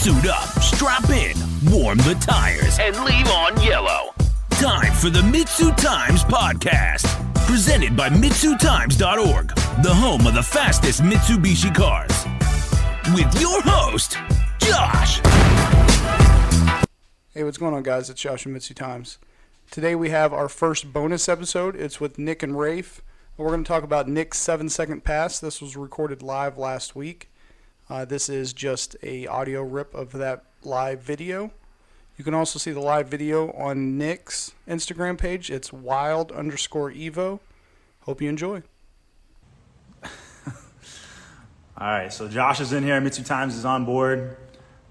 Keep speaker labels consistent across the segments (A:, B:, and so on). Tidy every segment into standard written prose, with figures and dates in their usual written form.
A: Suit up, strap in, warm the tires, and leave on yellow. Time for the MitsuTimes podcast. Presented by MitsuTimes.org, the home of the fastest Mitsubishi cars. With your host, Josh.
B: Hey, what's going on, guys? It's Josh from MitsuTimes. Today we have our first bonus episode. It's with Nick and Rafe. We're going to talk about Nick's 7-second pass. This was recorded live last week. This is just a audio rip of that live video. You can also see the live video on Nick's Instagram page. It's wild_evo. Hope you enjoy.
C: All right, so Josh is in here. MitsuTimes is on board.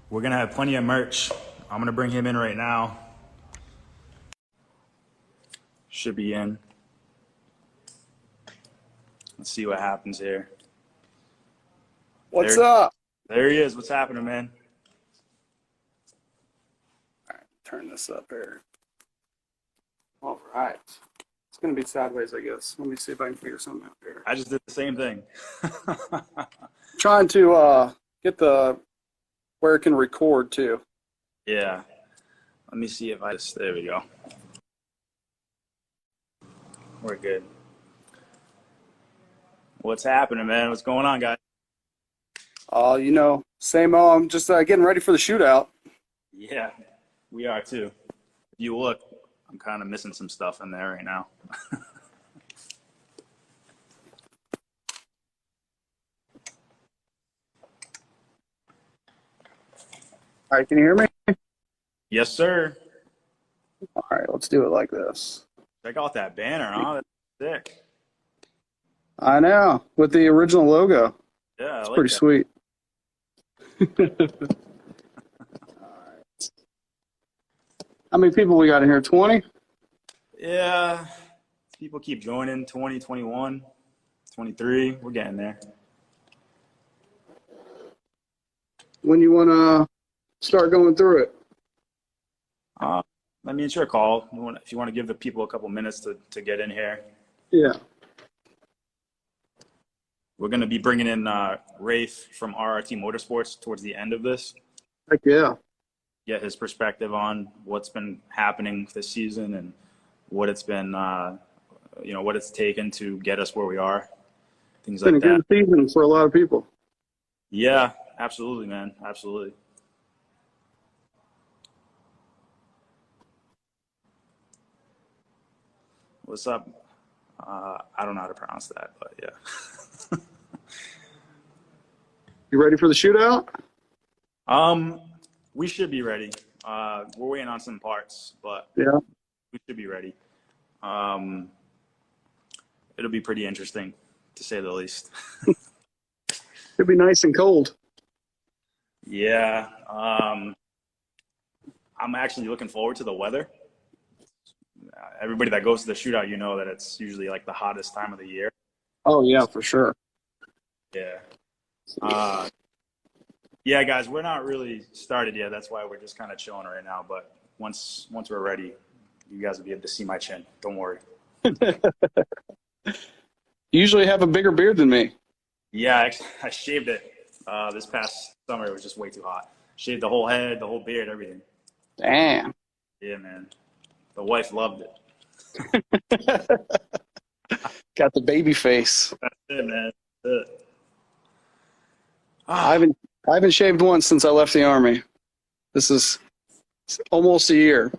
C: We're going to have plenty of merch. I'm going to bring him in right now. Should be in. Let's see what happens here.
B: What's up?
C: There he is. What's happening, man?
B: All right, turn this up here. All right. It's going to be sideways, I guess. Let me see if I can figure something out here.
C: I just did the same thing.
B: Trying to get the where it can record, too.
C: Yeah. Let me see if I just, there we go. We're good. What's happening, man? What's going on, guys?
B: Same old. I'm just getting ready for the shootout.
C: Yeah, we are too. If you look, I'm kind of missing some stuff in there right now.
B: All right, can you hear me?
C: Yes, sir.
B: All right, let's do it like this.
C: Check out that banner, huh? That's sick.
B: I know, with the original logo.
C: Yeah,
B: it's pretty sweet. All right. How many people we got in here? 20?
C: Yeah, people keep joining. 20, 21, 23. We're getting there.
B: When you want to start going through it?
C: I mean, sure, call. If you want to give the people a couple minutes to get in here.
B: Yeah.
C: We're going to be bringing in Rafe from RRT Motorsports towards the end of this.
B: Heck yeah.
C: Get his perspective on what's been happening this season and what it's been, what it's taken to get us where we are. Things like that.
B: It's been a good season for a lot of people.
C: Yeah, absolutely, man. Absolutely. What's up? I don't know how to pronounce that, but yeah.
B: You ready for the shootout?
C: We should be ready. We're waiting on some parts, but
B: yeah,
C: we should be ready. It'll be pretty interesting, to say the least.
B: It'll be nice and cold.
C: Yeah. I'm actually looking forward to the weather. Everybody that goes to the shootout, you know that it's usually like the hottest time of the year.
B: Oh, yeah, for sure.
C: Yeah. Yeah, guys, we're not really started yet. That's why we're just kind of chilling right now. But once we're ready, you guys will be able to see my chin. Don't worry.
B: You usually have a bigger beard than me.
C: Yeah, I shaved it this past summer. It was just way too hot. Shaved the whole head, the whole beard, everything.
B: Damn.
C: Yeah, man. The wife loved it.
B: Got the baby face.
C: That's it, man. That's it.
B: I haven't shaved once since I left the Army. This is almost a year.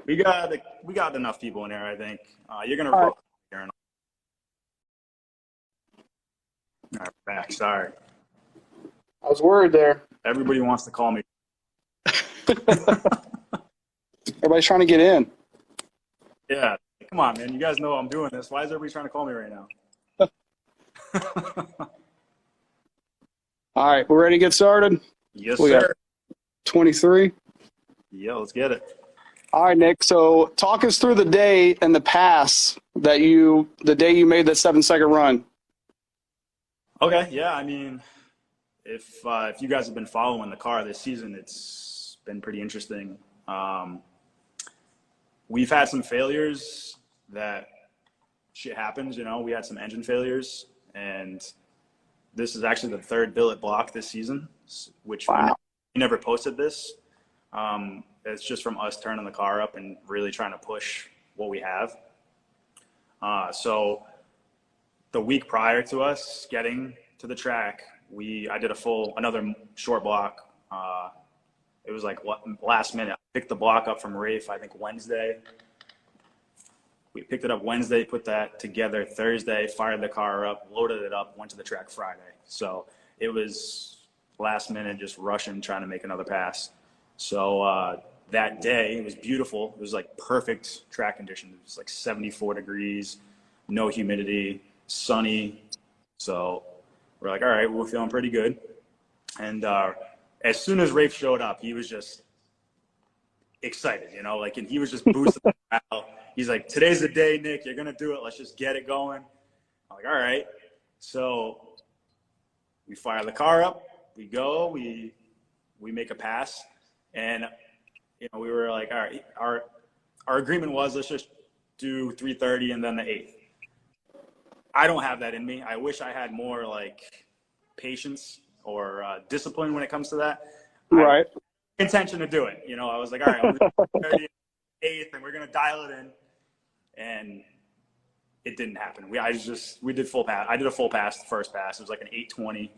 C: We got enough people in here, I think. You're gonna vote. All right, back. Sorry.
B: I was worried there.
C: Everybody wants to call me.
B: Everybody's trying to get in.
C: Yeah. Come on, man. You guys know I'm doing this. Why is everybody trying to call me right now?
B: All right, we're ready to get started?
C: Yes,
B: we
C: sir.
B: Got 23.
C: Yeah, let's get it.
B: All right, Nick. So talk us through the day and the pass the day you made that 7-second run.
C: Okay. Yeah. I mean, if you guys have been following the car this season, it's been pretty interesting. We've had some failures that shit happens, we had some engine failures, and This is actually the third billet block this season, which
B: Wow.
C: we never posted this. It's just from us turning the car up and really trying to push what we have. So the week prior to us getting to the track, I did another short block. It was like last minute. I picked the block up from Rafe, I think Wednesday. We picked it up Wednesday, put that together Thursday, fired the car up, loaded it up, went to the track Friday. So it was last minute, just rushing, trying to make another pass. So that day, it was beautiful. It was like perfect track conditions. It was like 74 degrees, no humidity, sunny. So we're like, all right, we're feeling pretty good. And as soon as Rafe showed up, he was just excited, and he was just boosting the morale. He's like, today's the day, Nick. You're going to do it. Let's just get it going. I'm like, all right. So we fire the car up. We go. We make a pass. And, we were like, all right, our agreement was let's just do 330 and then the 8th. I don't have that in me. I wish I had more, patience or discipline when it comes to that.
B: Right.
C: Intention to do it. I was like, all right, I'm going to do 30 8th and we're going to dial it in. And it didn't happen. We did full pass. I did a full pass, the first pass. It was like an 820.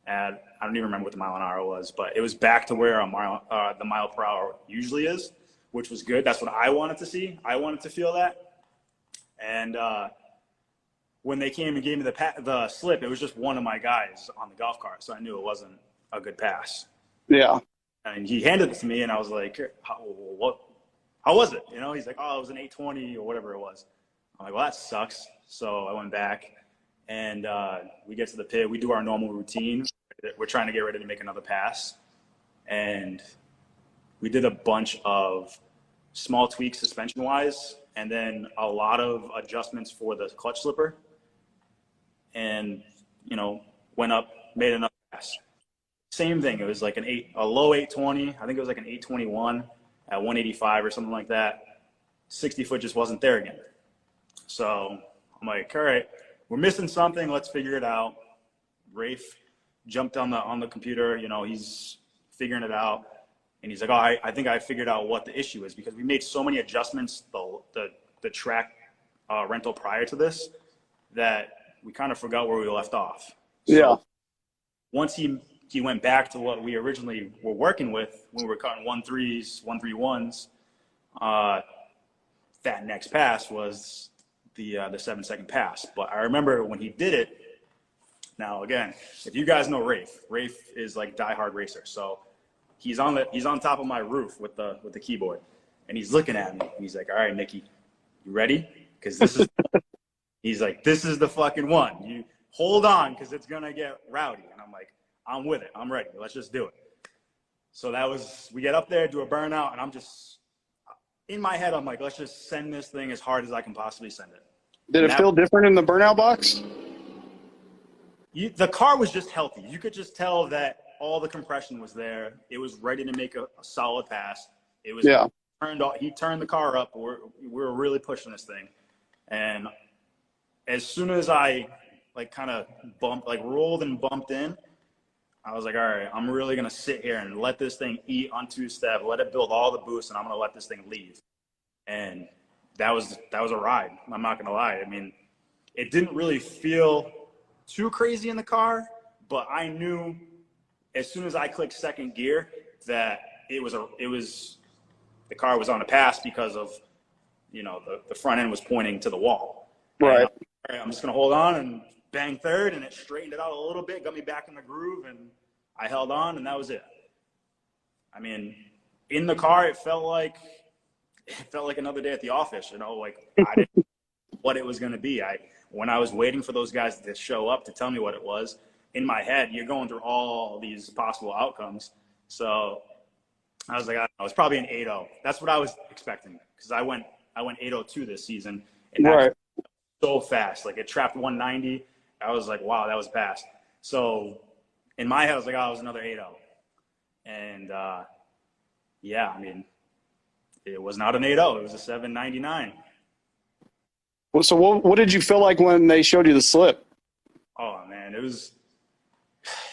C: And I don't even remember what the mile an hour was, but it was back to where the mile per hour usually is, which was good. That's what I wanted to see. I wanted to feel that. And when they came and gave me the slip, it was just one of my guys on the golf cart. So I knew it wasn't a good pass.
B: Yeah.
C: And he handed it to me and I was like, how was it? He's like, oh, it was an 820 or whatever it was. I'm like, well, that sucks. So I went back and we get to the pit. We do our normal routine. We're trying to get ready to make another pass. And we did a bunch of small tweaks suspension-wise and then a lot of adjustments for the clutch slipper. And, went up, made another pass. Same thing. It was like a low 820. I think it was like an 821. At 185 or something like that. 60 foot just wasn't there again. So I'm like, all right, we're missing something. Let's figure it out. Rafe jumped on the computer. He's figuring it out. And he's like, oh, I think I figured out what the issue is because we made so many adjustments, the track rental prior to this, that we kind of forgot where we left off. So
B: yeah.
C: Once he went back to what we originally were working with when we were cutting 1.3s, 1.31s. That next pass was the 7-second pass. But I remember when he did it. Now again, if you guys know Rafe is like diehard racer. So he's on top of my roof with the keyboard, and he's looking at me. And he's like, "All right, Nicky, you ready? Because this is." He's like, "This is the fucking one. You hold on, because it's gonna get rowdy." And I'm like, I'm with it. I'm ready. Let's just do it. So we get up there, do a burnout, and I'm just, in my head, I'm like, let's just send this thing as hard as I can possibly send it.
B: Did it feel different in the burnout box?
C: The car was just healthy. You could just tell that all the compression was there. It was ready to make a solid pass. It was he turned the car up. We were really pushing this thing. And as soon as I kind of rolled and bumped in, I was like, all right, I'm really going to sit here and let this thing eat on two-step, let it build all the boost, and I'm going to let this thing leave. And that was a ride. I'm not going to lie. I mean, it didn't really feel too crazy in the car, but I knew as soon as I clicked second gear that the car was on a pass because of, the front end was pointing to the wall.
B: Right.
C: I'm just going to hold on and bang third, and it straightened it out a little bit, got me back in the groove, and I held on, and that was it. I mean, in the car, it felt like another day at the office, I didn't know what it was going to be. When I was waiting for those guys to show up to tell me what it was, in my head, you're going through all these possible outcomes. So I was like, I don't know, it's probably an 8.0. That's what I was expecting, because I went 8.02 this season, and that so fast. It trapped 190. I was like, wow, that was fast. So in my head, I was like, oh, it was another 8.0. And I mean, it was not an 8.0. It was a 7.99.
B: Well, so what did you feel like when they showed you the slip?
C: Oh, man, it was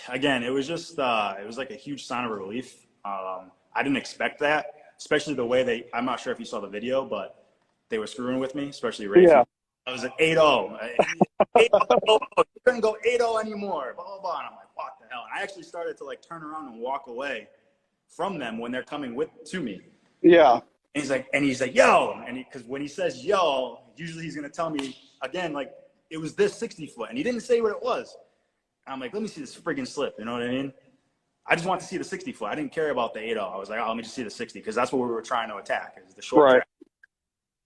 C: Again, it was just it was like a huge sign of relief. I didn't expect that, especially the way I'm not sure if you saw the video, but they were screwing with me, especially Rafe.
D: Yeah.
C: I was at 8-0. 8-0. You couldn't go 8-0 anymore. Blah, blah, blah. And I'm like, what the hell? And I actually started to like turn around and walk away from them when they're coming to me.
D: Yeah.
C: And he's like, yo. And because when he says yo, usually he's going to tell me again, like, it was this 60 foot. And he didn't say what it was. And I'm like, let me see this friggin' slip. You know what I mean? I just want to see the 60 foot. I didn't care about the 8-0. I was like, oh, let me just see the 60 because that's what we were trying to attack is the short
D: Right.
C: track.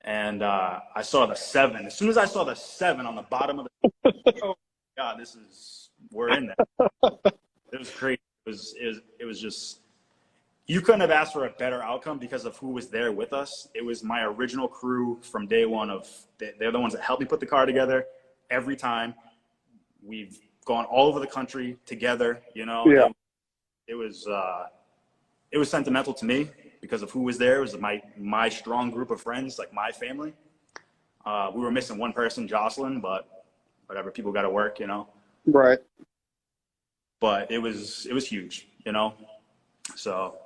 C: And I saw the 7. As soon as I saw the 7 on the bottom of the oh God, we're in there. It was crazy. It was just, you couldn't have asked for a better outcome because of who was there with us. It was my original crew from day one they're the ones that helped me put the car together every time. We've gone all over the country together, you know.
D: Yeah.
C: It was sentimental to me because of who was there. It was my strong group of friends, like my family. We were missing one person, Jocelyn, but whatever, people got to work, you know.
D: Right.
C: But it was huge, you know. So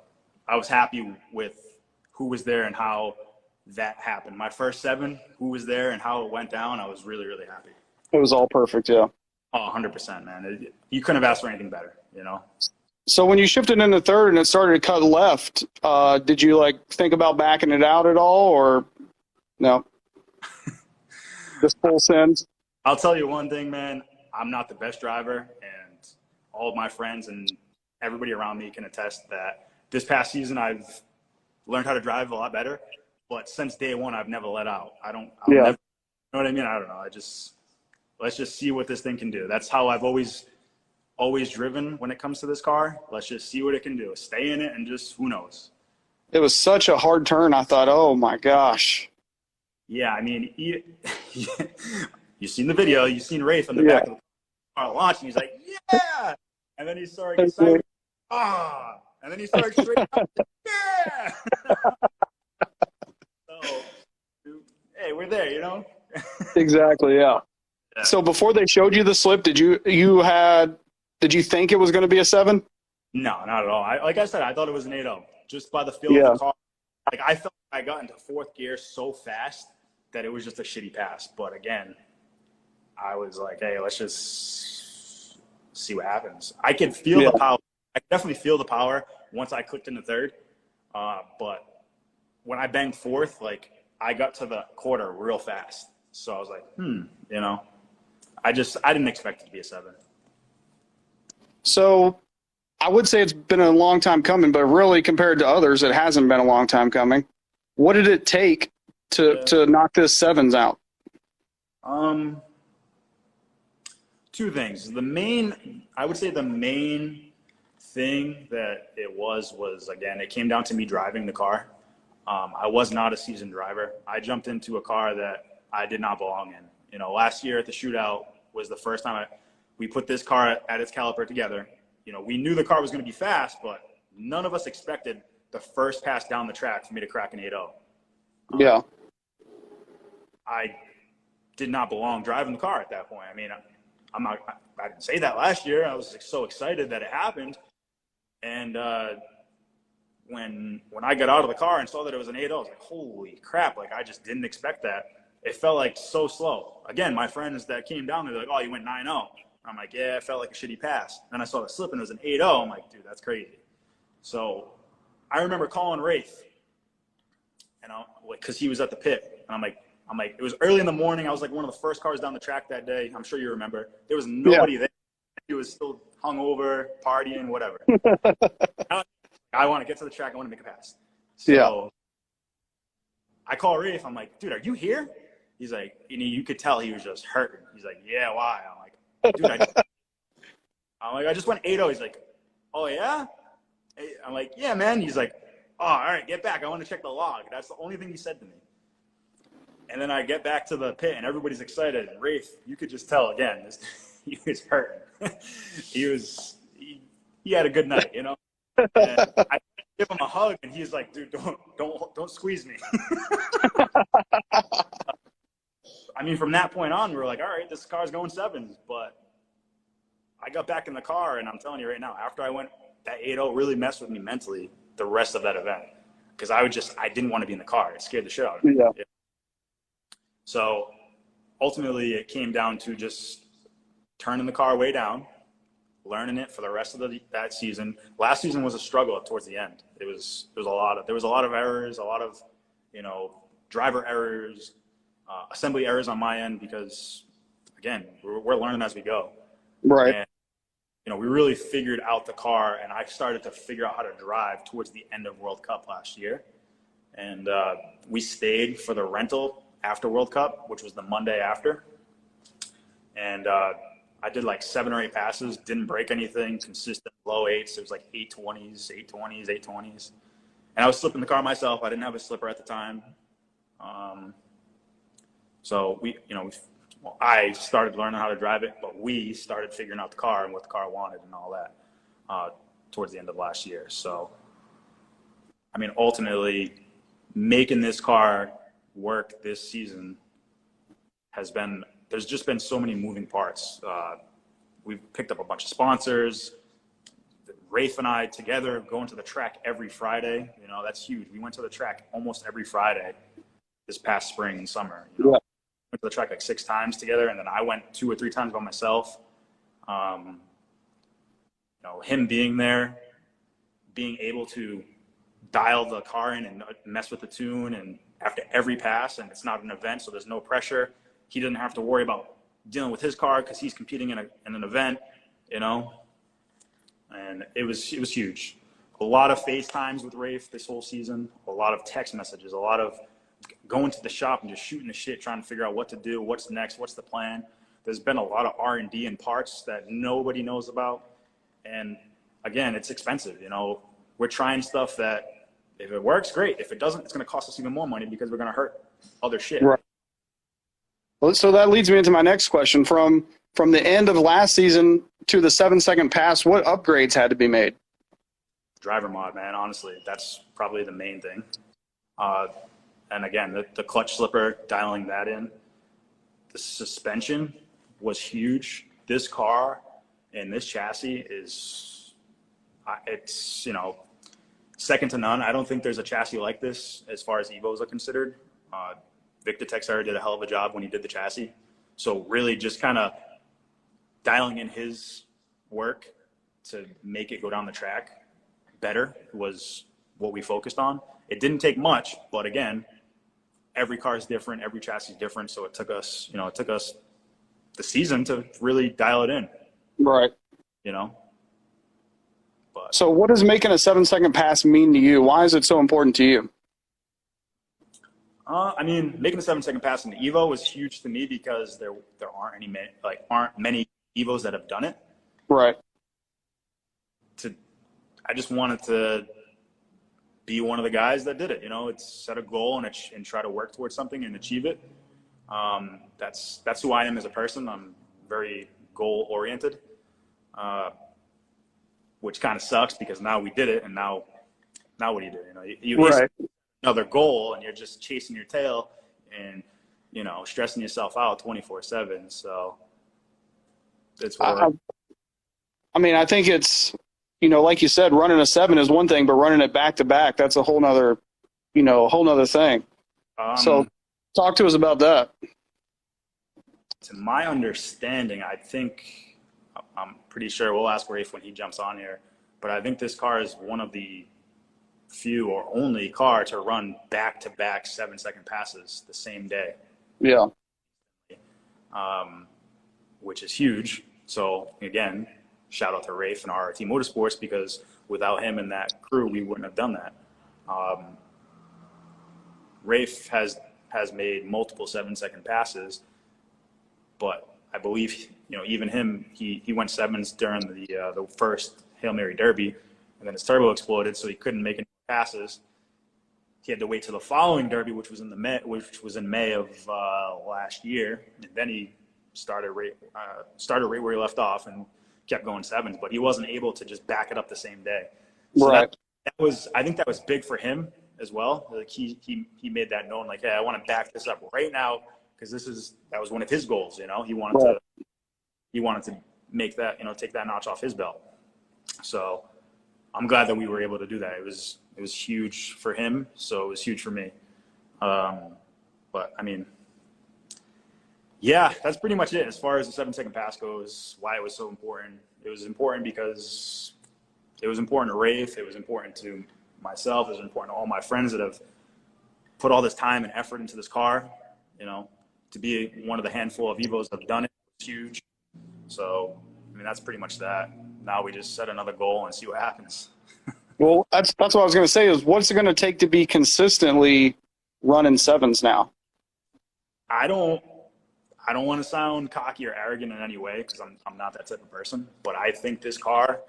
C: I was happy with who was there and how that happened. My first 7, who was there and how it went down, I was really, really happy.
D: It was all perfect, yeah.
C: Oh, 100%, man. You couldn't have asked for anything better, you know.
D: So when you shifted into third and it started to cut left, did you like think about backing it out at all, or no? Just full sends?
C: I'll tell you one thing, man. I'm not the best driver, and all of my friends and everybody around me can attest that this past season I've learned how to drive a lot better. But since day one, I've never let out. I'll never, you know what I mean? I don't know. Let's just see what this thing can do. That's how I've always driven when it comes to this car. Let's just see what it can do. Stay in it and just, who knows?
D: It was such a hard turn. I thought, oh my gosh.
C: Yeah, I mean, you've seen the video. You've seen Rafe on the back of the car launching. He's like, yeah! And then he started excited. Ah! And then he started straight up. Yeah! So, hey, we're there, you know?
D: Exactly, yeah. So before they showed you the slip, did you think it was going to be a 7?
C: No, not at all. Like I said, I thought it was an 8-0 just by the feel of the car. Like I felt like I got into 4th gear so fast that it was just a shitty pass. But again, I was like, hey, let's just see what happens. I could feel the power. I could definitely feel the power once I clicked into 3rd. But when I banged 4th, like I got to the quarter real fast. So I was like, you know. I didn't expect it to be a 7.
D: So I would say it's been a long time coming, but really compared to others, it hasn't been a long time coming. What did it take to knock this 7s out?
C: 2 things. I would say the main thing that it was again, it came down to me driving the car. I was not a seasoned driver. I jumped into a car that I did not belong in. You know, last year at the shootout was the first time we put this car at its caliper together. You know, we knew the car was going to be fast, but none of us expected the first pass down the track for me to crack an 8-0.
D: Yeah.
C: I did not belong driving the car at that point. I mean, I didn't say that last year. I was so excited that it happened. And when I got out of the car and saw that it was an 8-0, I was like, holy crap. Like, I just didn't expect that. It felt like so slow. Again, my friends that came down, they're like, oh, you went 9-0. I'm like, yeah, it felt like a shitty pass. Then I saw the slip and it was an 8-0. I'm like, dude, that's crazy. So I remember calling Rafe, you know, because he was at the pit. And I'm like, it was early in the morning. I was like one of the first cars down the track that day. I'm sure you remember. There was nobody there. He was still hungover, partying, whatever. I want to get to the track. I want to make a pass. So I call Rafe. I'm like, dude, are you here? He's like, you could tell he was just hurting. He's like, yeah, why? I'm like, dude, I just went 8-0. He's like, oh, yeah? I'm like, yeah, man. He's like, oh, all right, get back. I want to check the log. That's the only thing he said to me. And then I get back to the pit, and everybody's excited. And Rafe, you could just tell, again, he was hurting. he had a good night, you know? And I give him a hug, and he's like, dude, don't squeeze me. I mean, from that point on, we were like, all right, this car's going 7s. But I got back in the car, and I'm telling you right now, after I went, that 8-0 really messed with me mentally the rest of that event, because I didn't want to be in the car. It scared the shit out of me.
D: Yeah.
C: So ultimately, it came down to just turning the car way down, learning it for the rest of that season. Last season was a struggle towards the end. There was a lot of errors, a lot of, driver errors, assembly errors on my end, because again, we're learning as we go.
D: Right.
C: And, we really figured out the car, and I started to figure out how to drive towards the end of World Cup last year. And we stayed for the rental after World Cup, which was the Monday after. And I did like 7 or 8 passes, didn't break anything, consistent low eights. It was like 820s, 820s, 820s. And I was slipping the car myself. I didn't have a slipper at the time. So I started learning how to drive it, but we started figuring out the car and what the car wanted and all that towards the end of last year. So, ultimately, making this car work this season there's just been so many moving parts. We've picked up a bunch of sponsors. Rafe and I together going to the track every Friday. That's huge. We went to the track almost every Friday this past spring and summer.
D: Yeah.
C: Went to the track like 6 times together, and then I went 2 or 3 times by myself. Him being there, being able to dial the car in and mess with the tune, and after every pass, and it's not an event, so there's no pressure. He doesn't have to worry about dealing with his car because he's competing in an event, and it was huge. A lot of FaceTimes with Rafe this whole season, a lot of text messages, a lot of going to the shop and just shooting the shit, trying to figure out what to do, what's next, what's the plan. There's been a lot of R&D and parts that nobody knows about. And again, it's expensive. We're trying stuff that if it works, great. If it doesn't, it's going to cost us even more money because we're going to hurt other shit.
D: Right. Well, so that leads me into my next question. From the end of last season to the 7-second pass, what upgrades had to be made?
C: Driver mod, man. Honestly, that's probably the main thing. And again, the clutch slipper, dialing that in. The suspension was huge. This car and this chassis it's second to none. I don't think there's a chassis like this as far as Evos are considered. Victor Texera did a hell of a job when he did the chassis. So really just kind of dialing in his work to make it go down the track better was what we focused on. It didn't take much, but again, every car is different, every chassis is different. So it took us the season to really dial it in.
D: Right.
C: But
D: so what does making a 7-second pass mean to you? Why is it so important to you?
C: Making a 7-second pass in the Evo was huge to me because there aren't many Evos that have done it.
D: Right.
C: I just wanted to be one of the guys that did it. It's set a goal and try to work towards something and achieve it. That's who I am as a person. I'm very goal oriented, which kind of sucks because now we did it, and now what do you do? You
D: right.
C: Another goal, and you're just chasing your tail and stressing yourself out 24/7. So it's
D: I think it's like you said, running a 7 is one thing, but running it back to back, that's a whole nother thing. So talk to us about that.
C: To my understanding, I'm pretty sure we'll ask Rafe when he jumps on here, but I think this car is one of the few or only car to run back-to-back 7-second passes the same day.
D: Yeah.
C: Which is huge. So again, shout out to Rafe and RRT Motorsports, because without him and that crew, we wouldn't have done that. Rafe has made multiple 7-second passes, but I believe even him, he went 7s during the first Hail Mary Derby, and then his turbo exploded, so he couldn't make any passes. He had to wait till the following Derby, which was in May of last year, and then he started right where he left off and kept going 7s, but he wasn't able to just back it up the same day. So
D: right.
C: I think that was big for him as well. Like he made that known, like, hey, I want to back this up right now because that was one of his goals. He wanted to make that, take that notch off his belt. So I'm glad that we were able to do that. It was huge for him, so it was huge for me. But I mean, yeah, that's pretty much it as far as the 7-second pass goes. Why it was so important. It was important because it was important to Rafe. It was important to myself. It was important to all my friends that have put all this time and effort into this car. To be one of the handful of Evos that have done it was huge. So, I mean, that's pretty much that. Now we just set another goal and see what happens.
D: Well, that's what I was going to say is what's it going to take to be consistently running sevens now?
C: I don't want to sound cocky or arrogant in any way because I'm not that type of person. But I think this car,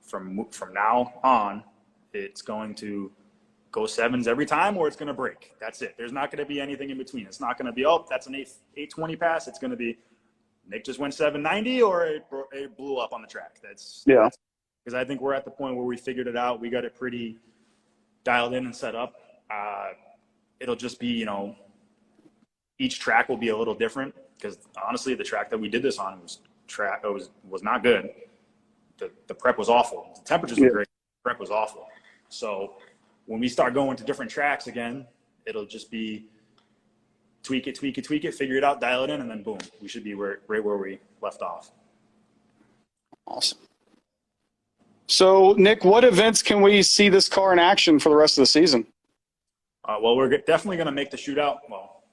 C: from now on, it's going to go sevens every time, or it's going to break. That's it. There's not going to be anything in between. It's not going to be, that's an 820 pass. It's going to be Nick just went 790, or it blew up on the track. That's because I think we're at the point where we figured it out. We got it pretty dialed in and set up. It'll just be, each track will be a little different because honestly, the track that we did this on was not good. The prep was awful. The temperatures were great. The prep was awful. So when we start going to different tracks again, it'll just be tweak it, figure it out, dial it in, and then boom, we should be right where we left off.
D: Awesome. So, Nick, what events can we see this car in action for the rest of the season?
C: Well, we're definitely going to make the shootout. Well,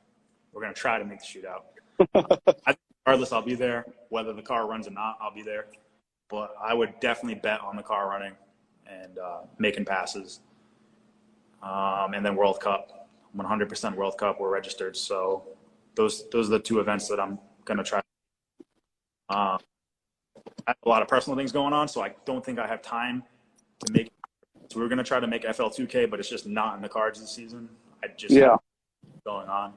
C: we're going to try to make the shootout. Regardless, I'll be there. Whether the car runs or not, I'll be there. But I would definitely bet on the car running and making passes. And then World Cup, 100% World Cup. We're registered, so those are the two events that I'm gonna try. I have a lot of personal things going on, so I don't think I have time to make. So we're gonna try to make FL2K, but it's just not in the cards this season. Going on.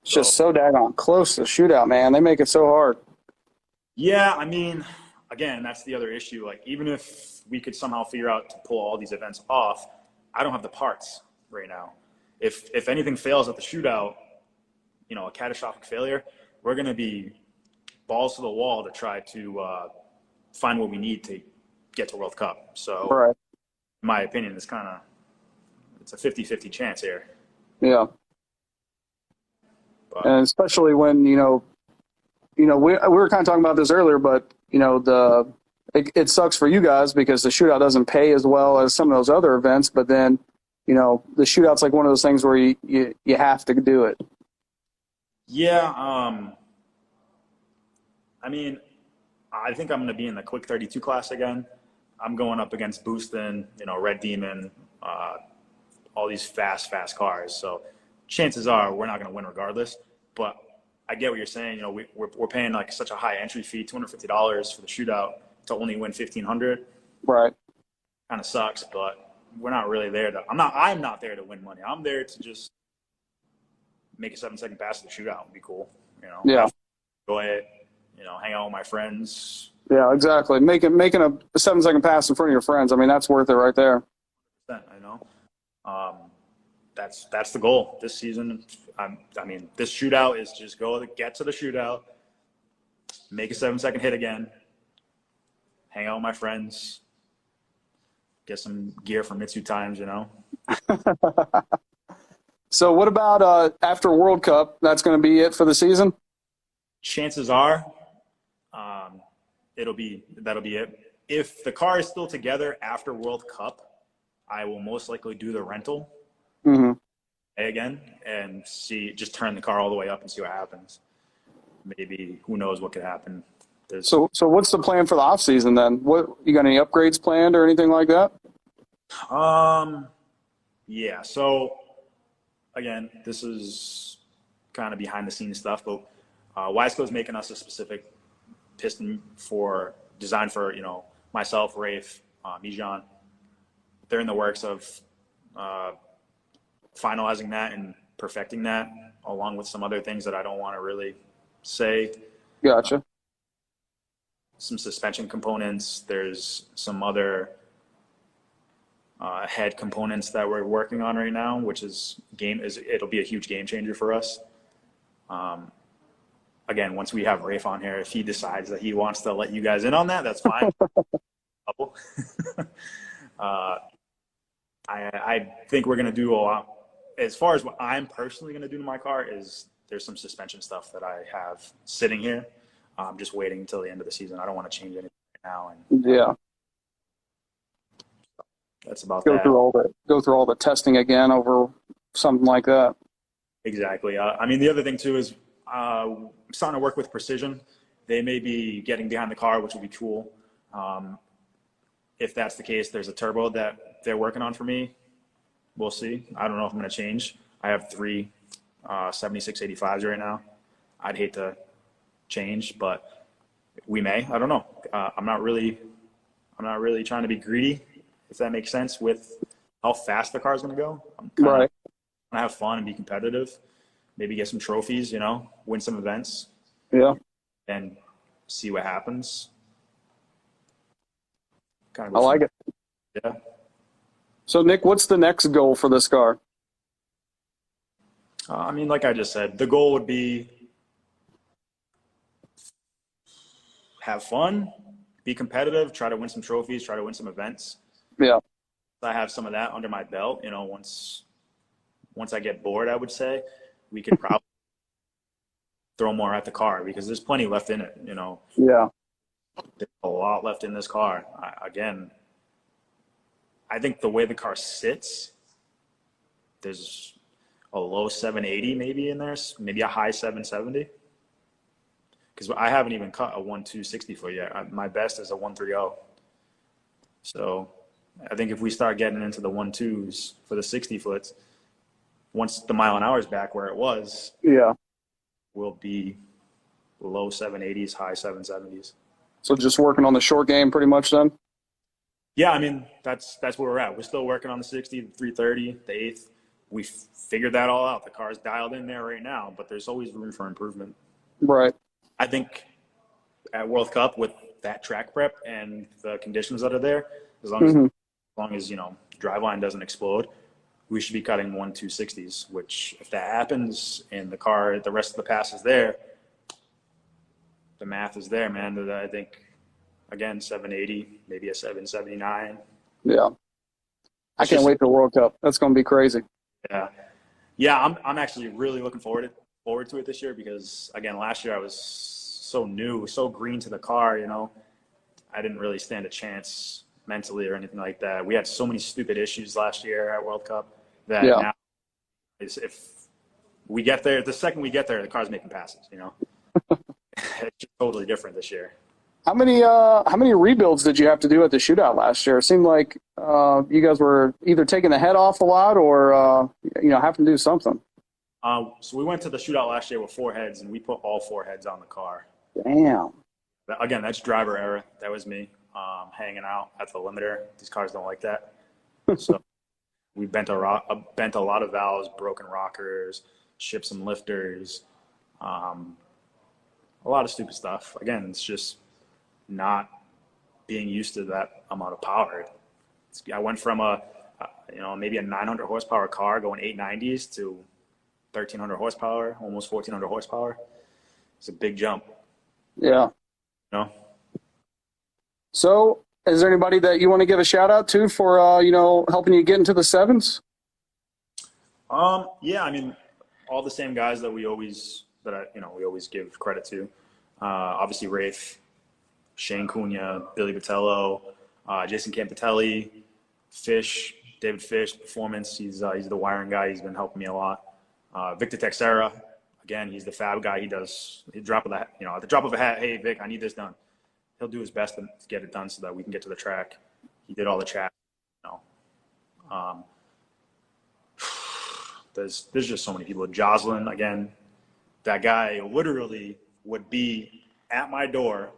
D: It's just so daggone close to the shootout, man. They make it so hard.
C: Yeah, I mean, again, that's the other issue. Like, even if we could somehow figure out to pull all these events off, I don't have the parts right now. If anything fails at the shootout, a catastrophic failure, we're going to be balls to the wall to try to find what we need to get to World Cup. So,
D: right.
C: In my opinion, it's a 50-50 chance here.
D: Yeah.
C: But,
D: and especially when, we were kind of talking about this earlier, but, it sucks for you guys because the shootout doesn't pay as well as some of those other events. But then, the shootout's like one of those things where you have to do it.
C: Yeah. I mean, I think I'm going to be in the quick 32 class again. I'm going up against Booston, Red Demon, all these fast cars. So chances are we're not going to win regardless. But I get what you're saying. We're paying like such a high entry fee, $250 for the shootout to only win $1,500.
D: Right.
C: Kind of sucks, but we're not really there to. I'm not there to win money. I'm there to just make a 7-second pass to the shootout and be cool.
D: Yeah.
C: Enjoy it. Hang out with my friends.
D: Yeah, exactly. Making a 7-second pass in front of your friends. I mean, that's worth it right there.
C: I know. That's the goal this season. This shootout is just get to the shootout, make a 7-second hit again, hang out with my friends, get some gear from MitsuTimes,
D: So what about after World Cup? That's going to be it for the season?
C: Chances are that'll be it. If the car is still together after World Cup, I will most likely do the rental again and just turn the car all the way up and see what happens. Maybe, who knows what could happen.
D: So what's the plan for the off season then? What, you got any upgrades planned or anything like that?
C: Yeah. So again, this is kind of behind the scenes stuff, but Wiseco's making us a specific piston designed for myself, Rafe, Mijan. They're in the works of finalizing that and perfecting that, along with some other things that I don't want to really say.
D: Gotcha.
C: Some suspension components. There's some other head components that we're working on right now, which it'll be a huge game changer for us. again, once we have Rafe on here, if he decides that he wants to let you guys in on that, that's fine. I think we're going to do a lot. As far as what I'm personally going to do to my car is there's some suspension stuff that I have sitting here. I'm just waiting until the end of the season. I don't want to change anything right now. And
D: Yeah.
C: That's about
D: Go
C: that.
D: through all the testing again over something like that.
C: Exactly. I mean, the other thing too is I'm starting to work with Precision. They may be getting behind the car, which would be cool. If that's the case, there's a turbo that they're working on for me. We'll see. I don't know if I'm going to change. I have 3 7685s right now. I'd hate to change, but we may. I don't know. I'm not really trying to be greedy, if that makes sense, with how fast the car is going to go. I'm kind of going to have fun and be competitive. Maybe get some trophies, win some events.
D: Yeah.
C: And see what happens.
D: I like it.
C: Yeah.
D: So, Nick, what's the next goal for this car?
C: I mean, like I just said, the goal would be have fun, be competitive, try to win some trophies, try to win some events.
D: Yeah.
C: I have some of that under my belt. Once I get bored, I would say we could probably throw more at the car because there's plenty left in it.
D: Yeah.
C: There's a lot left in this car. I think the way the car sits, there's a low 780 maybe in there, maybe a high 770. Because I haven't even cut a 1.260 foot yet. My best is a 1.30. So I think if we start getting into the 1.2s for the 60 foots, once the mile an hour is back where it was, we'll be low 780s, high 770s.
D: So just working on the short game pretty much then?
C: Yeah, I mean, that's where we're at. We're still working on the 60, the 330, the 8th. We figured that all out. The car's dialed in there right now, but there's always room for improvement.
D: Right.
C: I think at World Cup with that track prep and the conditions that are there, as long as driveline doesn't explode, we should be cutting 1.260s, which if that happens and the rest of the pass is there, the math is there, man. I think, again, 780, maybe a 779.
D: Yeah. I can't wait for World Cup. That's going to be crazy.
C: Yeah. Yeah, I'm actually really looking forward to it this year because, again, last year I was so new, so green to the car, I didn't really stand a chance mentally or anything like that. We had so many stupid issues last year at World Cup that now if we get there, the second we get there, the car's making passes, It's just totally different this year.
D: How many rebuilds did you have to do at the shootout last year? It seemed like you guys were either taking the head off a lot or having to do something.
C: So we went to the shootout last year with 4 heads, and we put all 4 heads on the car.
D: Damn.
C: Again, that's driver error. That was me hanging out at the limiter. These cars don't like that. So we bent a lot of valves, broken rockers, shipped some lifters, a lot of stupid stuff. Again, it's just not being used to that amount of power. I went from maybe a 900 horsepower car going 890s to 1,300 horsepower, almost 1,400 horsepower. It's a big jump.
D: Yeah. So is there anybody that you want to give a shout out to for, helping you get into the 7s?
C: Yeah, I mean, all the same guys that we always give credit to. Obviously Rafe, Shane Cunha, Billy Botello, Jason Campitelli, David Fish, Performance. He's the wiring guy. He's been helping me a lot. Victor Texera, again, he's the fab guy. At the drop of a hat, hey, Vic, I need this done. He'll do his best to get it done so that we can get to the track. He did all the chat. There's just so many people. Jocelyn, again, that guy literally would be at my door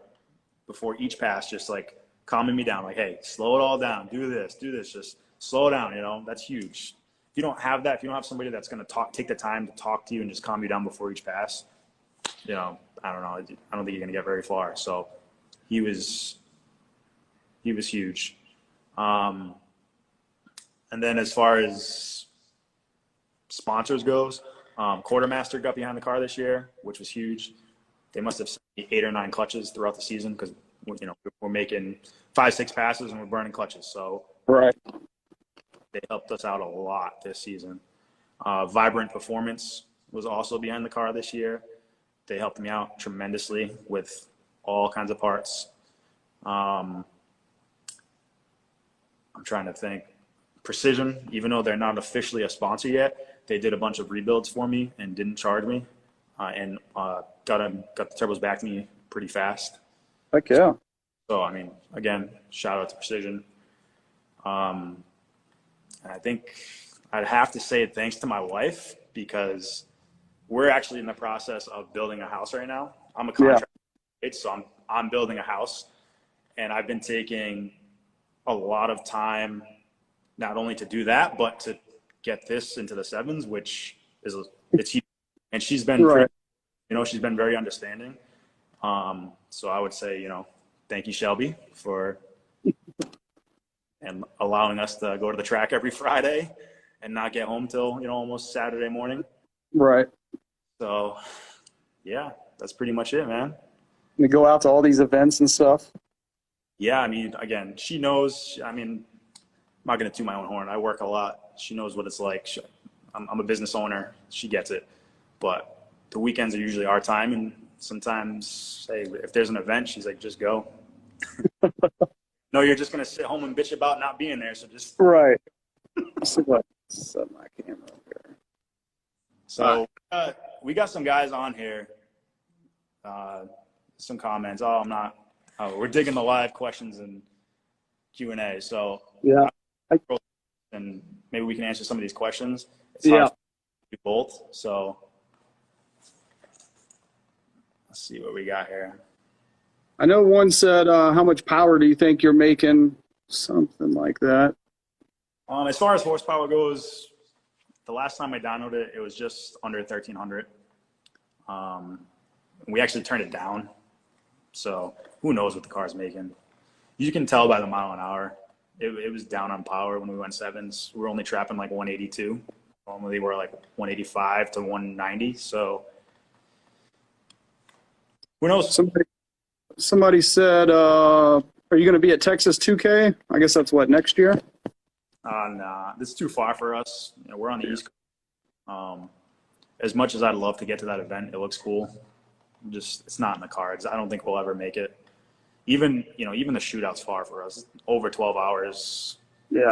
C: before each pass, just like calming me down, like, hey, slow it all down, do this, just slow down, that's huge. If you don't have that, if you don't have somebody that's going to take the time to talk to you and just calm you down before each pass, I don't know, I don't think you're going to get very far. So he was huge. And then as far as sponsors goes, Quartermaster got behind the car this year, which was huge. they must have sent me 8 or 9 clutches throughout the season because, we're making 5-6 passes and we're burning clutches. So
D: Right.
C: they helped us out a lot this season. Vibrant Performance was also behind the car this year. They helped me out tremendously with all kinds of parts. I'm trying to think. Precision, even though they're not officially a sponsor yet, they did a bunch of rebuilds for me and didn't charge me, and got the turbos back to me pretty fast.
D: Heck yeah.
C: So, I mean, again, shout out to Precision. And I think I'd have to say thanks to my wife, because we're actually in the process of building a house right now. I'm a contractor, so I'm building a house, and I've been taking a lot of time not only to do that, but to get this into the 7s, which it's huge. And she's been
D: Right.
C: she's been very understanding. So I would say, thank you, Shelby, for and allowing us to go to the track every Friday and not get home till, almost Saturday morning.
D: Right.
C: So yeah, that's pretty much it, man.
D: We go out to all these events and stuff.
C: Yeah, I mean, again, she knows. I mean, I'm not going to toot my own horn. I work a lot. She knows what it's like. I'm a business owner. She gets it. But the weekends are usually our time. And sometimes, hey, if there's an event, she's like, just go. No, you're just going to sit home and bitch about not being there. So just.
D: Right. Set my camera up here.
C: So we got some guys on here. Some comments. We're digging the live questions and Q&A. So
D: Yeah.
C: and maybe we can answer some of these questions. It's
D: Yeah.
C: hard to do both. So let's see what we got here.
D: I know one said, how much power do you think you're making? Something like that.
C: As far as horsepower goes, the last time I dynoed it, it was just under 1,300. We actually turned it down. So who knows what the car's making. You can tell by the mile an hour. It was down on power when we went 7s. We were only trapping like 182. Normally we're like 185 to 190. So who knows?
D: Somebody said, are you going to be at Texas 2K? I guess that's what, next year?
C: Nah, this is too far for us. We're on the East Coast. As much as I'd love to get to that event, it looks cool. It's not in the cards. I don't think we'll ever make it. Even the shootout's far for us. Over 12 hours.
D: Yeah.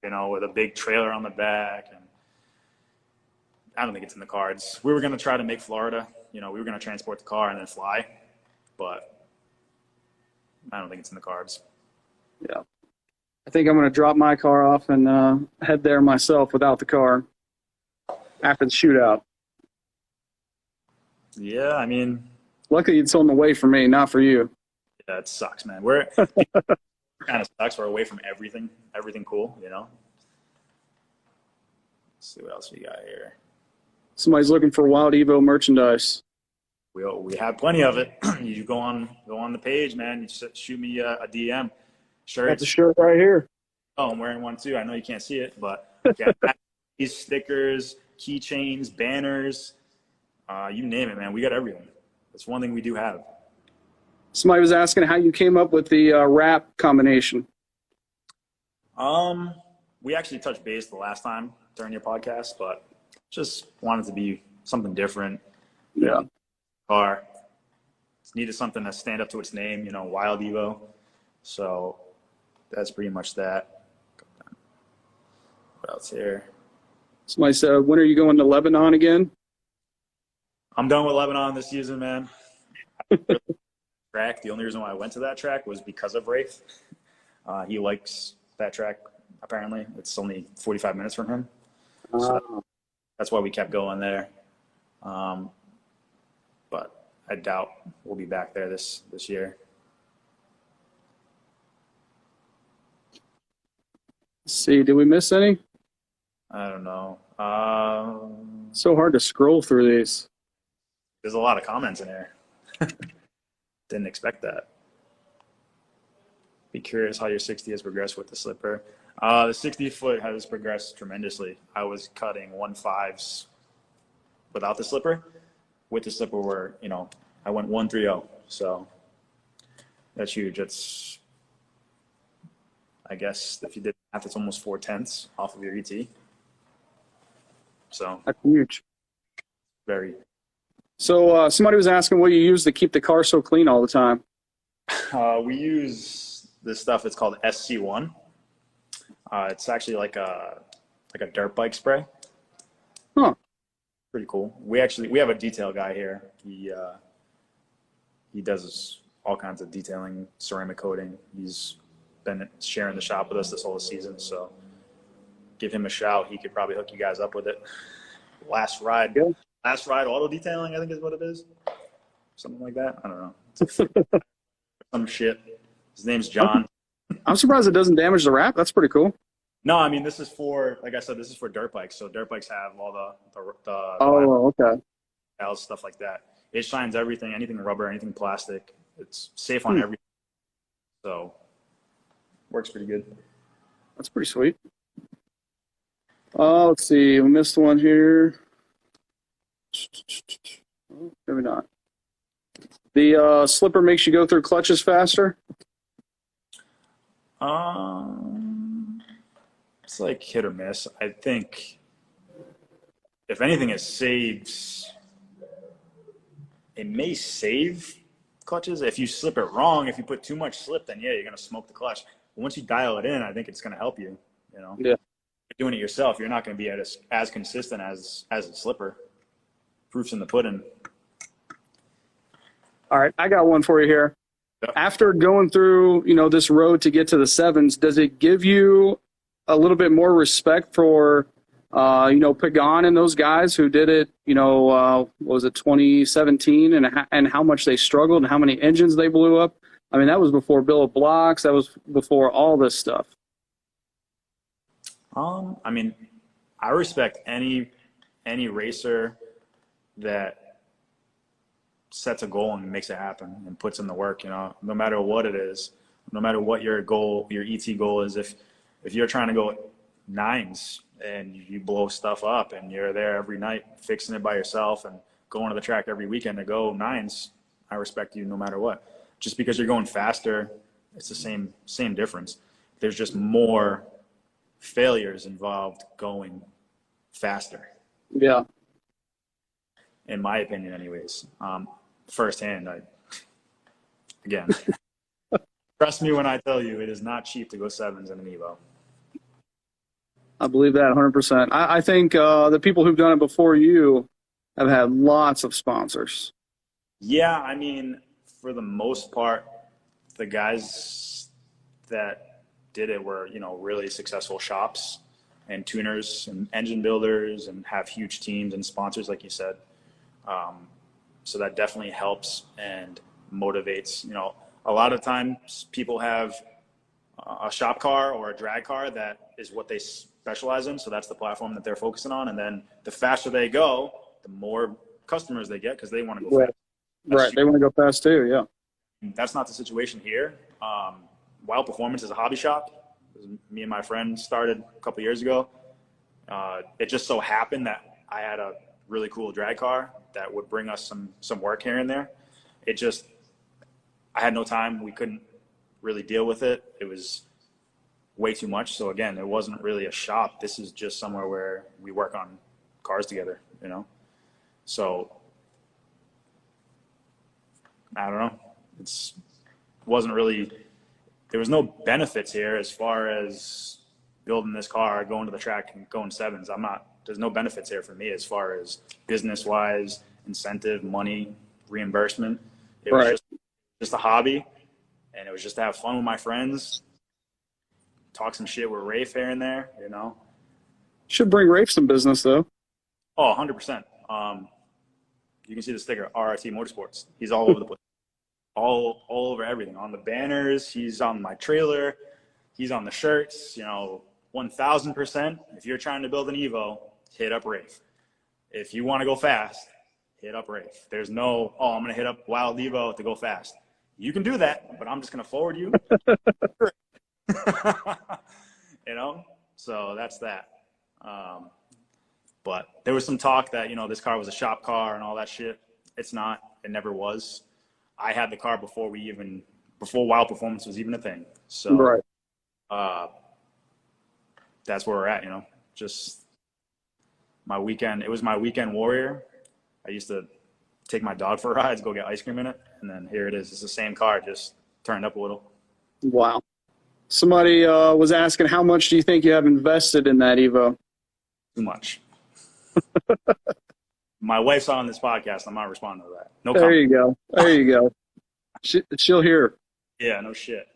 C: With a big trailer on the back, and I don't think it's in the cards. We were going to try to make Florida. We were going to transport the car and then fly, but I don't think it's in the cards.
D: Yeah. I think I'm going to drop my car off and head there myself without the car after the shootout.
C: Yeah, I mean,
D: luckily it's on the way for me, not for you.
C: Yeah, it sucks, man. We're kind of sucks. We're away from everything cool, Let's see what else we got here.
D: Somebody's looking for Wild Evo merchandise.
C: We have plenty of it. You go on the page, man. You just shoot me a DM.
D: Got the shirt right here.
C: Oh, I'm wearing one too. I know you can't see it, but yeah, these stickers, keychains, banners, you name it, man. We got everything. That's one thing we do have.
D: Somebody was asking how you came up with the wrap combination.
C: We actually touched base the last time during your podcast, but just wanted to be something different.
D: Yeah.
C: Car. It's needed something to stand up to its name, Wild Evo. So that's pretty much that. What else here?
D: Somebody said, when are you going to Lebanon again?
C: I'm done with Lebanon this season, man. Track. The only reason why I went to that track was because of Rafe. He likes that track, apparently. It's only 45 minutes from him. So that's why we kept going there. But I doubt we'll be back there this year.
D: Let's see, did we miss any?
C: I don't know.
D: So hard to scroll through these.
C: There's a lot of comments in here. Didn't expect that. Be curious how your 60 has progressed with the slipper. The 60 foot has progressed tremendously. I was cutting 1.5s without the slipper. With the slipper, we're I went 1.30, so that's huge. It's, I guess if you did math, it's almost 4/10 off of your ET. So
D: That's huge.
C: very.
D: So somebody was asking what you use to keep the car so clean all the time.
C: We use this stuff. It's called SC1. It's actually like a dirt bike spray.
D: Huh.
C: Pretty cool. We have a detail guy here. He does all kinds of detailing, ceramic coating. He's been sharing the shop with us this whole season. So give him a shout. He could probably hook you guys up with it. Last ride auto detailing, I think is what it is. Something like that. I don't know. It's like some shit. His name's John.
D: I'm surprised it doesn't damage the wrap. That's pretty cool.
C: No, I mean, this is for, like I said, this is for dirt bikes. So dirt bikes have all the
D: Oh, okay.
C: stuff like that. It shines everything, anything rubber, anything plastic. It's safe on everything. So works pretty good.
D: That's pretty sweet. Let's see. We missed one here. Maybe not. The slipper makes you go through clutches faster?
C: It's like hit or miss. I think if anything, it may save clutches. If you slip it wrong, if you put too much slip, then yeah, you're going to smoke the clutch. But once you dial it in, I think it's going to help you, you know?
D: Yeah.
C: If you're doing it yourself, you're not going to be as consistent as a slipper. Proof's in the pudding.
D: All right, I got one for you here.
C: Yep.
D: After going through, this road to get to the sevens, does it give you a little bit more respect for, Pagan and those guys who did it, what was it, 2017, and how much they struggled and how many engines they blew up? I mean, that was before Bill of Blocks. That was before all this stuff.
C: I mean, I respect any racer that sets a goal and makes it happen and puts in the work, no matter what it is, no matter what your goal, your ET goal is. If you're trying to go nines and you blow stuff up and you're there every night fixing it by yourself and going to the track every weekend to go nines, I respect you no matter what. Just because you're going faster, it's the same difference. There's just more failures involved going faster.
D: Yeah.
C: In my opinion, anyways. Firsthand, again, trust me when I tell you, it is not cheap to go sevens in an Evo.
D: I believe that 100%. I think the people who've done it before you have had lots of sponsors.
C: Yeah, I mean, for the most part, the guys that did it were, really successful shops and tuners and engine builders and have huge teams and sponsors, like you said. So that definitely helps and motivates. A lot of times people have a shop car or a drag car that is what they specialize in. So that's the platform that they're focusing on. And then the faster they go, the more customers they get because they want to go fast.
D: Right. They want to go fast too. Yeah.
C: That's not the situation here. Wild Performance is a hobby shop. Me and my friend started a couple years ago. It just so happened that I had a really cool drag car that would bring us some work here and there. I had no time. We couldn't really deal with it. It was way too much. So again, it wasn't really a shop. This is just somewhere where we work on cars together, So I don't know. There was no benefits here as far as building this car, going to the track and going sevens. There's no benefits here for me as far as business-wise, incentive, money, reimbursement. It was just a hobby, and it was just to have fun with my friends, talk some shit with Rafe here and there,
D: Should bring Rafe some business, though.
C: Oh, 100%. You can see the sticker, RRT Motorsports. He's all over the place. All over everything. On the banners, he's on my trailer, he's on the shirts, 1,000%. If you're trying to build an Evo, hit up Rafe. If you want to go fast, hit up Rafe. There's no, I'm going to hit up Wild Evo to go fast. You can do that, but I'm just going to forward you. So that's that. But there was some talk that, this car was a shop car and all that shit. It's not. It never was. I had the car before Wild Performance was even a thing. So
D: Right.
C: That's where we're at, just my weekend. It was my weekend warrior. I used to take my dog for rides, go get ice cream in it. And then here it is. It's the same car, just turned up a little.
D: Wow. Somebody was asking, how much do you think you have invested in that Evo?
C: Too much. My wife's on this podcast. I'm not responding to that. No
D: There
C: comment.
D: you go. There you go. She'll hear.
C: Yeah, no shit.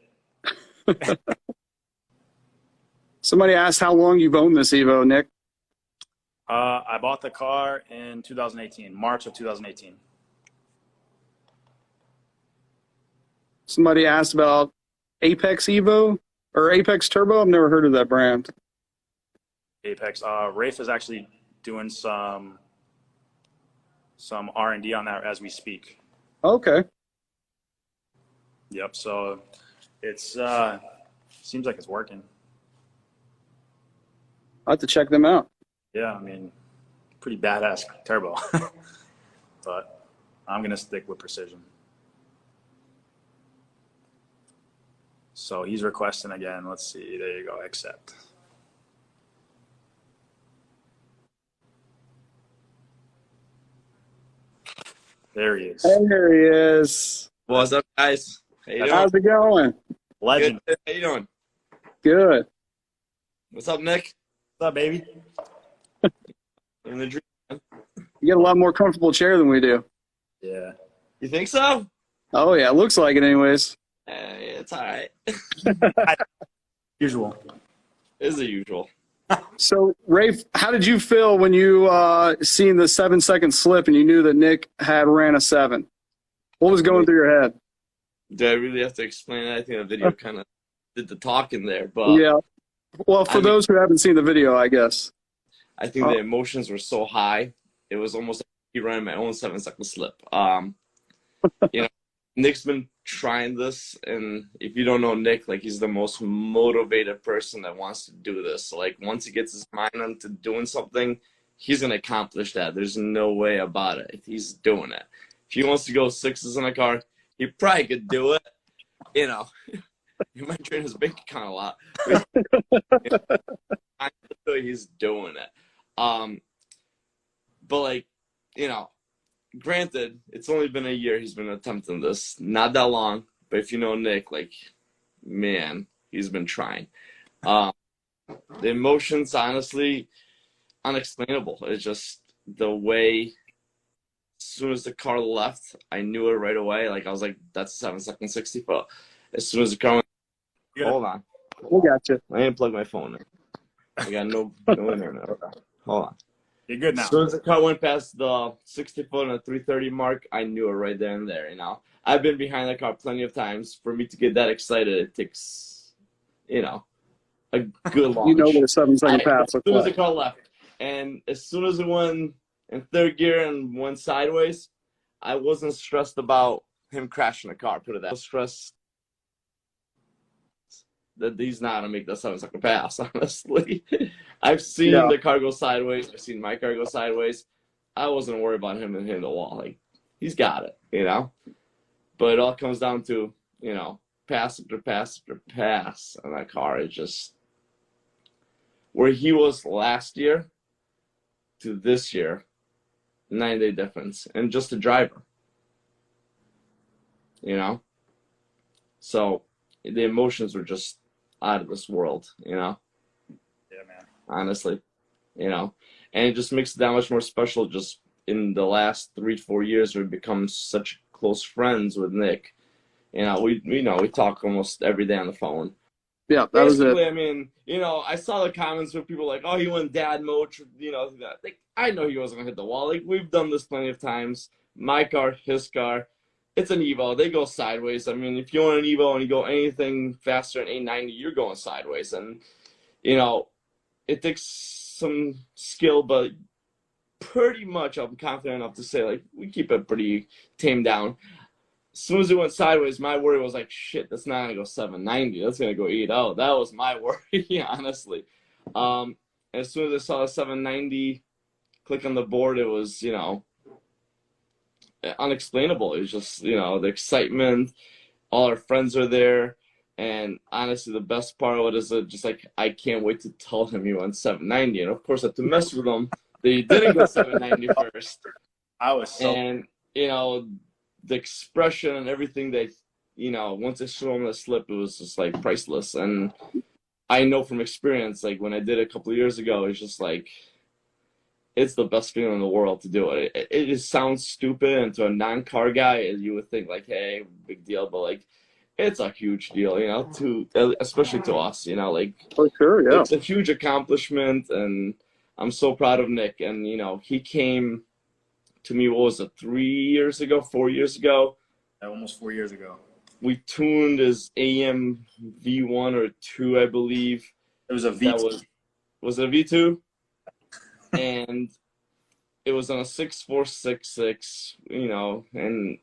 D: Somebody asked how long you've owned this Evo, Nick.
C: I bought the car in 2018, March of 2018.
D: Somebody asked about Apex Evo or Apex Turbo. I've never heard of that brand.
C: Apex. Rafe is actually doing some R&D on that as we speak.
D: Okay.
C: Yep. So it's seems like it's working.
D: I'll have to check them out.
C: Yeah, I mean, pretty badass turbo. But I'm gonna stick with precision. So he's requesting again. Let's see. There you go. Accept. There he is.
D: There he is.
E: What's up, guys? How you doing?
D: How's it going?
C: Legend.
E: Good. How you doing?
D: Good.
E: What's up, Nick?
C: What's up, baby?
E: In the dream.
D: You get a lot more comfortable chair than we do.
C: Yeah.
E: You think so?
D: Oh, yeah. It looks like it anyways.
E: It's all right.
C: Usual.
E: It's the usual.
D: So, Rafe, how did you feel when you seen the 7-second slip and you knew that Nick had ran a 7? What was going through your head?
E: Do I really have to explain that? I think the video kind of did the talking there, but
D: Yeah. Well, for those who haven't seen the video, I guess.
E: I think the emotions were so high. It was almost like he ran my own 7-second slip. Nick's been trying this, and if you don't know Nick, like, he's the most motivated person that wants to do this. So, like, once he gets his mind onto doing something, he's gonna accomplish that. There's no way about it. He's doing it. If he wants to go 6s in a car, he probably could do it. He might drain his bank account a lot. He's doing it. But, like, granted, it's only been a year he's been attempting this. Not that long, but if you know Nick, like, man, he's been trying. The emotions, honestly, unexplainable. It's just the way, as soon as the car left, I knew it right away. Like, I was like, that's a 7-second 60 foot. As soon as the car went, hold on.
D: We got you.
E: I didn't plug my phone in. I got no internet. Hold on.
C: You're good now.
E: As soon as the car went past the 60 foot and the 330 mark, I knew it right there and there, I've been behind that car plenty of times. For me to get that excited, it takes, a good launch.
D: You know what a 7-second pass looks
E: As soon as the
D: like.
E: car left. And as soon as it went in third gear and went sideways, I wasn't stressed about him crashing the car, put it that. I was stressed that he's not going to make that 7-second pass, honestly. I've seen the car go sideways. I've seen my car go sideways. I wasn't worried about him and hitting the wall. Like, he's got it, But it all comes down to, pass after pass after pass on that car. It just, where he was last year to this year, 9-day difference. And just the driver, So the emotions were just out of this world,
C: Yeah, man.
E: honestly, and it just makes it that much more special. Just in the last 3 to 4 years, we've become such close friends with Nick. We talk almost every day on the phone.
D: Yeah, that was it.
E: I mean, I saw the comments where people were like, oh, he went dad mode, that. Like, I know he wasn't gonna hit the wall. Like, we've done this plenty of times. My car, his car. It's an Evo. They go sideways. I mean, if you want an Evo and you go anything faster than 890, you're going sideways. And, it takes some skill, but pretty much I'm confident enough to say, like, we keep it pretty tamed down. As soon as it went sideways, my worry was like, shit, that's not going to go 790. That's going to go 8-0. That was my worry, honestly. As soon as I saw the 790 click on the board, it was, it unexplainable. It was just, the excitement, all our friends are there. And honestly, the best part of it is that just like, I can't wait to tell him he went 790. And of course, I have to mess with him that he didn't go 790 first.
C: I was so.
E: And, the expression and everything that, once I showed him the slip, it was just like priceless. And I know from experience, like when I did it a couple of years ago, it's just like, it's the best feeling in the world to do it. It just sounds stupid, and to a non-car guy, you would think like, hey, big deal, but like, it's a huge deal, especially to us, like,
D: For sure, yeah.
E: it's a huge accomplishment, and I'm so proud of Nick. And, he came to me, what was it, 4 years ago?
C: Almost 4 years ago.
E: We tuned his AM V1 or 2, I believe.
C: It was a V2.
E: Was it a V2? And it was on a 6466, and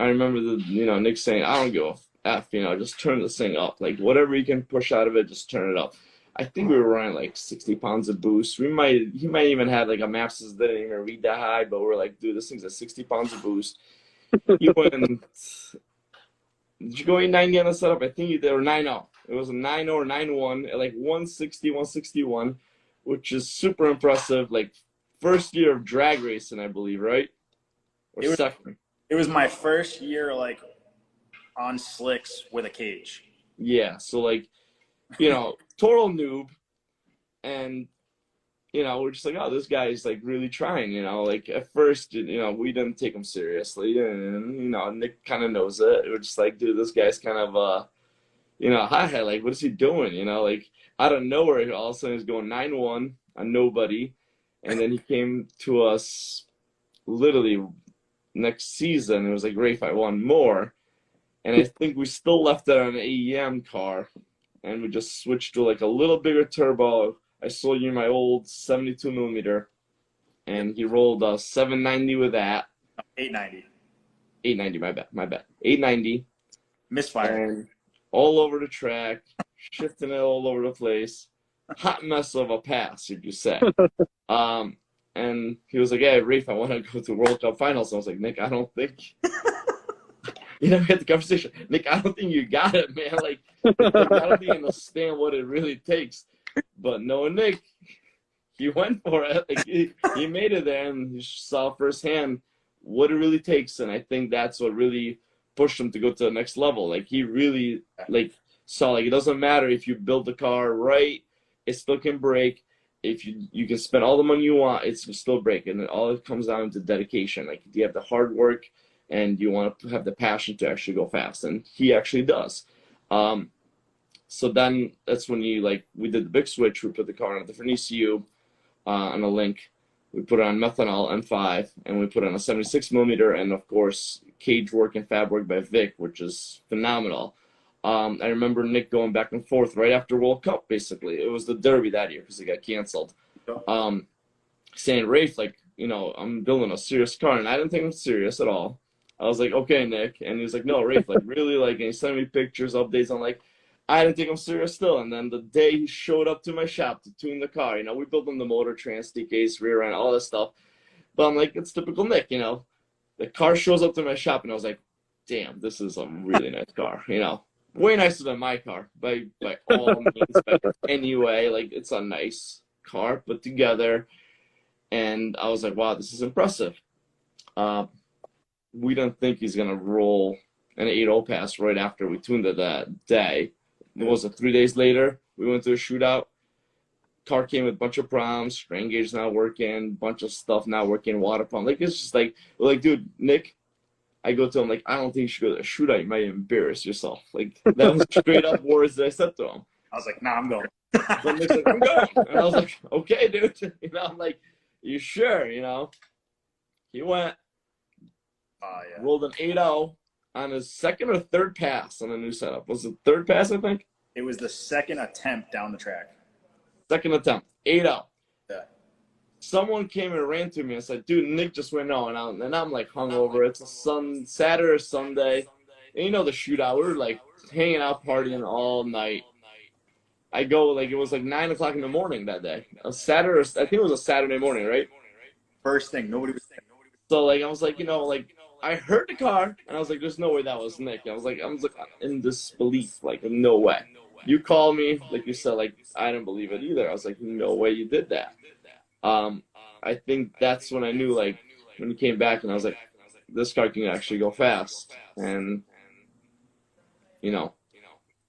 E: I remember Nick saying, I don't give a F, just turn this thing up. Like, whatever you can push out of it, just turn it up. I think we were running like 60 pounds of boost. He might even had like a maps that didn't even read that high, but we're like, dude, this thing's at 60 pounds of boost. He went, did you go 890 on the setup? I think they were 9.0. It was a 9.0 or 9.1 at like 160, 161, which is super impressive. Like, first year of drag racing, I believe, right? Or second?
C: It was my first year, like, on slicks with a cage.
E: Yeah, so like, total noob, and we're just like, oh, this guy is like really trying. Like at first, we didn't take him seriously, and Nick kind of knows it. We're just like, dude, this guy's kind of hi, like, what is he doing? Like out of nowhere, all of a sudden he's going 9.1 on nobody, and then he came to us literally next season. It was like, Rafe, I want more. And I think we still left it on an AEM car, and we just switched to like a little bigger turbo. I sold you my old 72 millimeter, and he rolled a 790 with that.
C: 890.
E: 890, my bad. 890.
C: Misfire.
E: And all over the track, shifting it all over the place. Hot mess of a pass, if you say. And he was like, hey, Rafe, I want to go to World Cup Finals. And I was like, Nick, I don't think... we had the conversation. Nick, I don't think you got it, man. Like, I don't think you understand what it really takes. But knowing Nick, he went for it. Like, he made it there, and he saw firsthand what it really takes. And I think that's what really pushed him to go to the next level. Like, he really saw it doesn't matter if you build the car right, it still can break. If you can spend all the money you want, it's still break. And all it comes down to dedication. Like, do you have the hard work, and you want to have the passion to actually go fast? And he actually does. So then that's when we did the big switch. We put the car on a different ECU on a link. We put it on methanol M5, and we put it on a 76 millimeter, and of course, cage work and fab work by Vic, which is phenomenal. I remember Nick going back and forth right after World Cup, basically. It was the Derby that year because it got canceled. Saying, Rafe, I'm building a serious car, and I didn't think it was serious at all. I was like, okay, Nick. And he was like, no, Rafe, really, and he sent me pictures, updates. I'm like, I didn't take him serious still. And then the day he showed up to my shop to tune the car, we built him the motor, trans, case, rear end, all this stuff. But I'm like, it's typical Nick, The car shows up to my shop, and I was like, damn, this is a really nice car, Way nicer than my car, by all means. But anyway, it's a nice car put together. And I was like, wow, this is impressive. We didn't think he's going to roll an 8.0 pass right after we tuned it that day. It was 3 days later. We went to a shootout. Car came with a bunch of problems. Strain gauge not working. Bunch of stuff not working. Water pump. It's just we're like, dude, Nick. I go to him I don't think you should go to a shootout. You might embarrass yourself. That was straight up words that I said to him.
C: I was like, nah, I'm going.
E: So Nick's like, I'm going. And I was like, okay, dude. I'm like, you sure? He went.
C: Yeah.
E: Rolled an 8.0 on his second or third pass on a new setup. Was it third pass, I think?
C: It was the second attempt down the track.
E: Second attempt. 8.0.
C: Yeah.
E: Someone came and ran to me and said, dude, Nick just went on. And I'm hungover. It's a Saturday or Sunday. And the shootout. We were hanging out, partying all night. I go, it was 9 o'clock in the morning that day. A Saturday, I think it was a Saturday morning, right?
C: First thing, nobody was.
E: So, I was I heard the car, and I was like, "There's no way that was Nick." I was like in disbelief, like, no way. You called me, like you said, like I didn't believe it either. I was like, "No way you did that." Um, I think that's when I knew, like, when you came back, and I was like, "This car can actually go fast." And you know,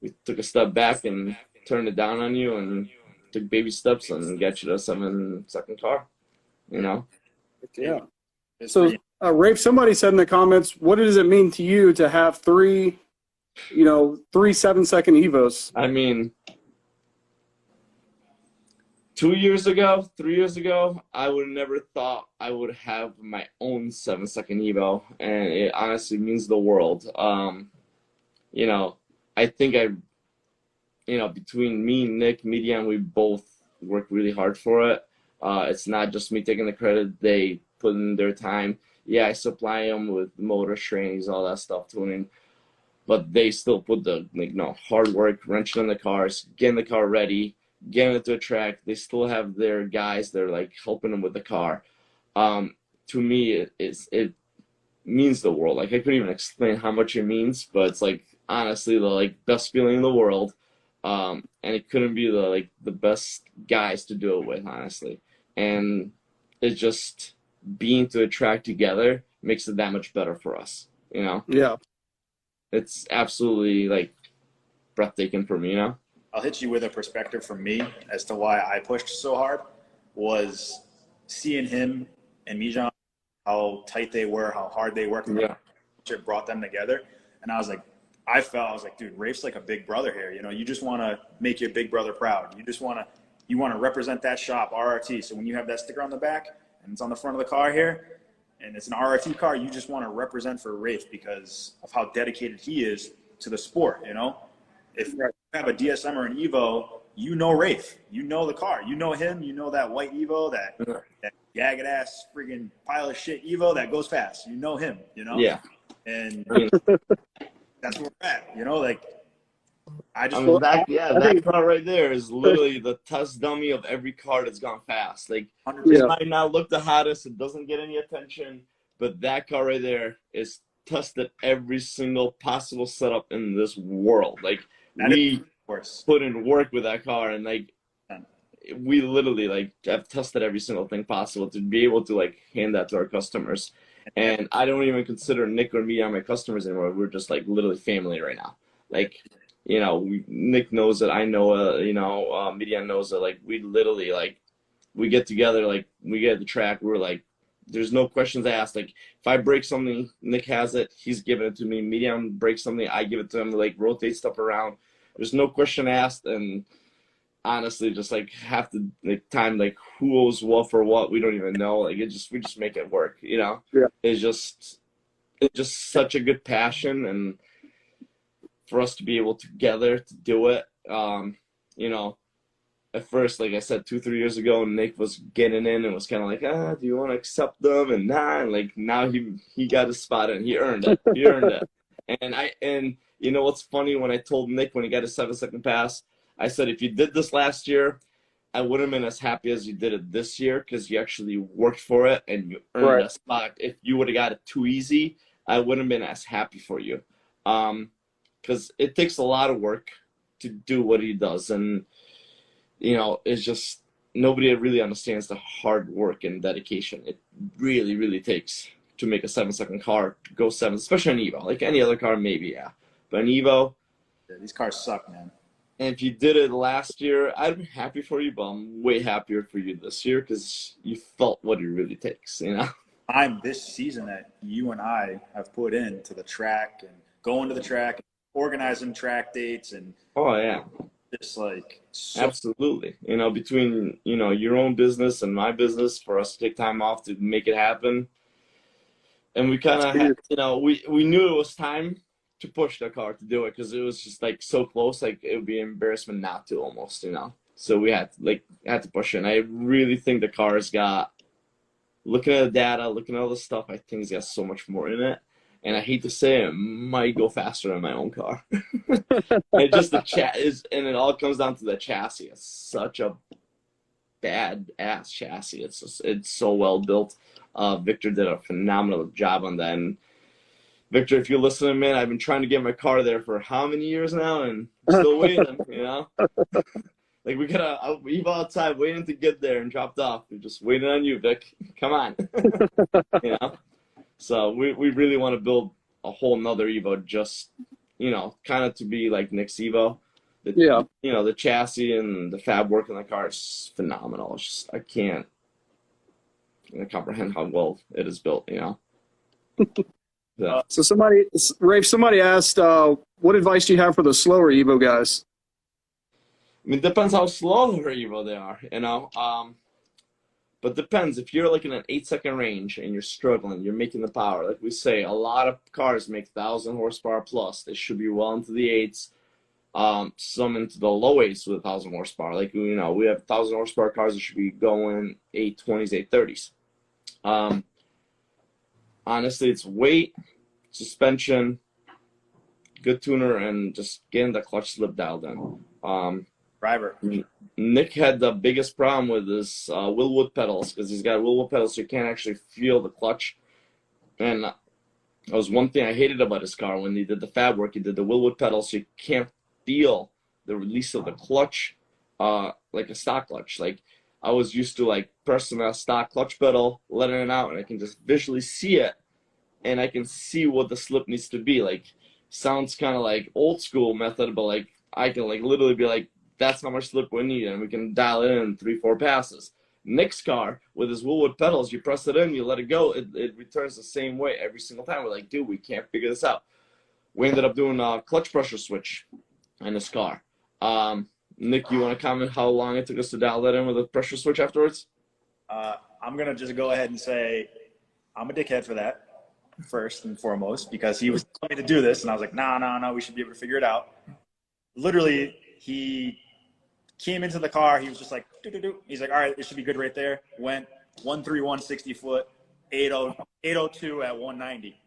E: we took a step back and turned it down on you, and took baby steps and got you to a 7-second car. You know.
D: Yeah. So, Rafe, somebody said in the comments, what does it mean to you to have three 7-second Evos?
E: I mean, 3 years ago, I would have never thought I would have my own 7-second Evo, and it honestly means the world. I think between me, Nick, Median, we both worked really hard for it. It's not just me taking the credit. They put in their time. Yeah, I supply them with motor trainings, all that stuff, tuning, but they still put the hard work, wrenching on the cars, getting the car ready, getting it to a track. They still have their guys. They're like helping them with the car. To me, it means the world. Like, I couldn't even explain how much it means, but it's like honestly the best feeling in the world. And it couldn't be the best guys to do it with, honestly. And it's just being to a track together makes it that much better for us,
D: Yeah.
E: It's absolutely breathtaking for me,
C: I'll hit you with a perspective from me as to why I pushed so hard was seeing him and Mijan, how tight they were, how hard they worked.
E: Yeah.
C: It brought them together. And I was like, dude, Rafe's like a big brother here. You just want to make your big brother proud. You want to represent that shop, RRT. So when you have that sticker on the back and it's on the front of the car here, and it's an RRT car, you just want to represent for Rafe because of how dedicated he is to the sport, If you have a DSM or an Evo, you know Rafe. You know the car. You know him. You know that white Evo, that jagged-ass friggin' pile of shit Evo that goes fast. You know him,
E: Yeah.
C: And that's where we're at,
E: that car right there is literally the test dummy of every car that's gone fast. It might not look the hottest, it doesn't get any attention, but that car right there is tested every single possible setup in this world. We put in work with that car, and we literally have tested every single thing possible to be able to hand that to our customers. And I don't even consider Nick or me my customers anymore. We're just literally family right now. Nick knows that I know, Midian knows that we literally we get together, we get at the track, we're there's no questions asked. If I break something, Nick has it, he's giving it to me. Midian breaks something, I give it to him, rotate stuff around. There's no question asked, and honestly, just half the time, who owes what for what, we don't even know. We just make it work, Yeah. It's just such a good passion, and for us to be able together to do it. At first, like I said, 2-3 years ago, Nick was getting in and was kind of do you want to accept them? And now he got his spot and he earned it. And what's funny, when I told Nick when he got his 7-second pass, I said, if you did this last year, I wouldn't have been as happy as you did it this year because you actually worked for it and you earned a spot. If you would have got it too easy, I wouldn't have been as happy for you. Because it takes a lot of work to do what he does. And, it's just nobody really understands the hard work and dedication it really, really takes to make a 7-second car go 7, especially an Evo. Any other car, maybe, yeah. But an Evo.
C: Yeah, these cars suck, man.
E: And if you did it last year, I'd be happy for you, but I'm way happier for you this year because you felt what it really takes,
C: Time this season that you and I have put into the track and going to the track, organizing track dates, and just
E: absolutely, between your own business and my business, for us to take time off to make it happen, and we kind of we knew it was time to push the car to do it because it was just so close, it would be an embarrassment not to, almost, so we had to push it. And I really think the car's got, looking at the data, looking at all the stuff, I think it's got so much more in it. And I hate to say it might go faster than my own car. And just and it all comes down to the chassis. It's such a bad-ass chassis. It's so well built. Victor did a phenomenal job on that. And Victor, if you're listening, man, I've been trying to get my car there for how many years now, and I'm still waiting, you know? Like, we got a Evo outside waiting to get there and dropped off. We're just waiting on you, Vic. Come on. You know? So we really want to build a whole nother Evo just, you know, kind of to be like Nick's Evo. You know, the chassis and the fab work in the car is phenomenal. It's just, I can't comprehend how well it is built, you know? Yeah.
D: So somebody asked, what advice do you have for the slower Evo guys?
E: I mean, it depends how slow or Evo they are, you know? But depends. If you're like in an 8-second range and you're struggling, you're making the power. Like we say, a lot of cars make 1,000 horsepower plus. They should be well into the 8s. Some into the low 8s with 1,000 horsepower. Like, you know, we have 1,000 horsepower cars that should be going 820s, 830s. Honestly, it's weight, suspension, good tuner, and just getting the clutch slip dialed in.
C: Driver.
E: Nick had the biggest problem with his Willwood pedals because he's got Willwood pedals, so you can't actually feel the clutch. And that was one thing I hated about his car when he did the fab work. He did the Willwood pedals, so you can't feel the release of the clutch like a stock clutch. Like, I was used to like pressing a stock clutch pedal, letting it out, and I can just visually see it, and I can see what the slip needs to be. Like, sounds kind of like old school method, but like I can like literally be like, that's how much slip we need, and we can dial it in 3-4 passes. Nick's car with his Willwood pedals, you press it in, you let it go, it returns the same way every single time. We're like, dude, we can't figure this out. We ended up doing a clutch pressure switch in his car. Nick, you want to comment how long it took us to dial that in with a pressure switch afterwards?
C: I'm going to just go ahead and say I'm a dickhead for that, first and foremost, because he was telling me to do this, and I was like, no, we should be able to figure it out. Literally, he came into the car. He was just like, doo-doo-doo. He's like, all right, it should be good right there. Went 131 60 foot, 802 at 190.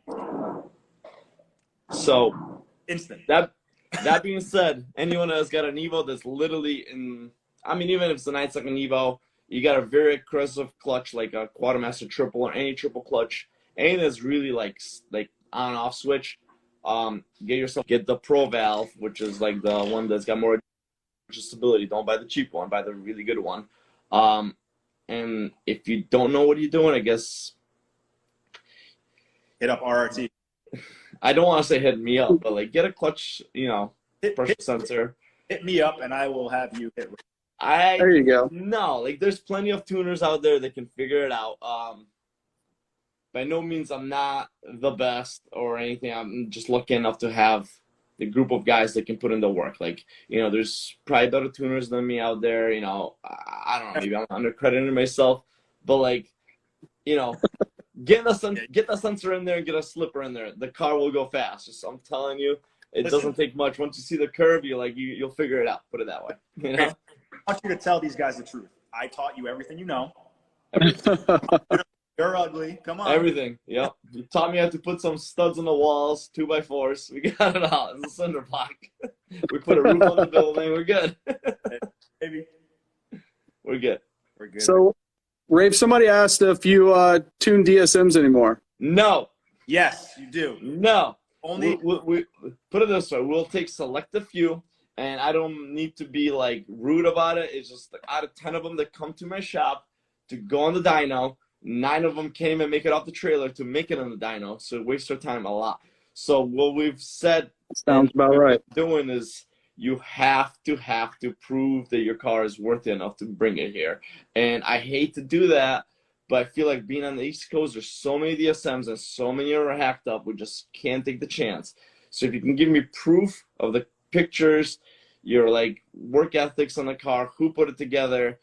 E: So
C: instant.
E: That being said, anyone that's got an Evo that's literally in, I mean, even if it's a 9-second Evo, you got a very aggressive clutch like a Quadmaster triple or any triple clutch, anything that's really like on-off switch. Get the Pro valve, which is like the one that's got more stability. Don't buy the cheap one, buy the really good one. And if you don't know what you're doing, I guess
C: hit up RRT.
E: I don't want to say hit me up, but like get a clutch, you know, pressure sensor.
C: Hit me up and I will have you hit.
D: There you go.
E: No, like there's plenty of tuners out there that can figure it out. By no means I'm not the best or anything. I'm just lucky enough to have the group of guys that can put in the work. Like, you know, there's probably better tuners than me out there. You know, I don't know, maybe I'm undercrediting myself, but like, you know, get the sensor in there and get a slipper in there. The car will go fast. Just, I'm telling you, it doesn't take much. Once you see the curve, you'll figure it out. Put it that way. You know?
C: I want you to tell these guys the truth. I taught you everything you know. You're ugly. Come on.
E: Everything. Yep. You taught me how to put some studs on the walls, 2x4s. We got it all. It's a cinder block. We put a roof on the building. We're good.
C: Maybe.
E: We're good.
C: We're good.
D: So, Rafe, somebody asked if you tune DSMs anymore.
E: No.
C: Yes, you do.
E: No.
C: Only
E: we put it this way. We'll take select a few, and I don't need to be like rude about it. It's just like out of 10 of them that come to my shop to go on the dyno, 9 of them came and make it off the trailer to make it on the dyno, so it wastes our time a lot. So what we've said,
D: sounds about right,
E: doing is you have to prove that your car is worthy enough to bring it here. And I hate to do that, but I feel like being on the East Coast, there's so many DSMs and so many are hacked up, we just can't take the chance. So if you can give me proof of the pictures, your like work ethics on the car, who put it together,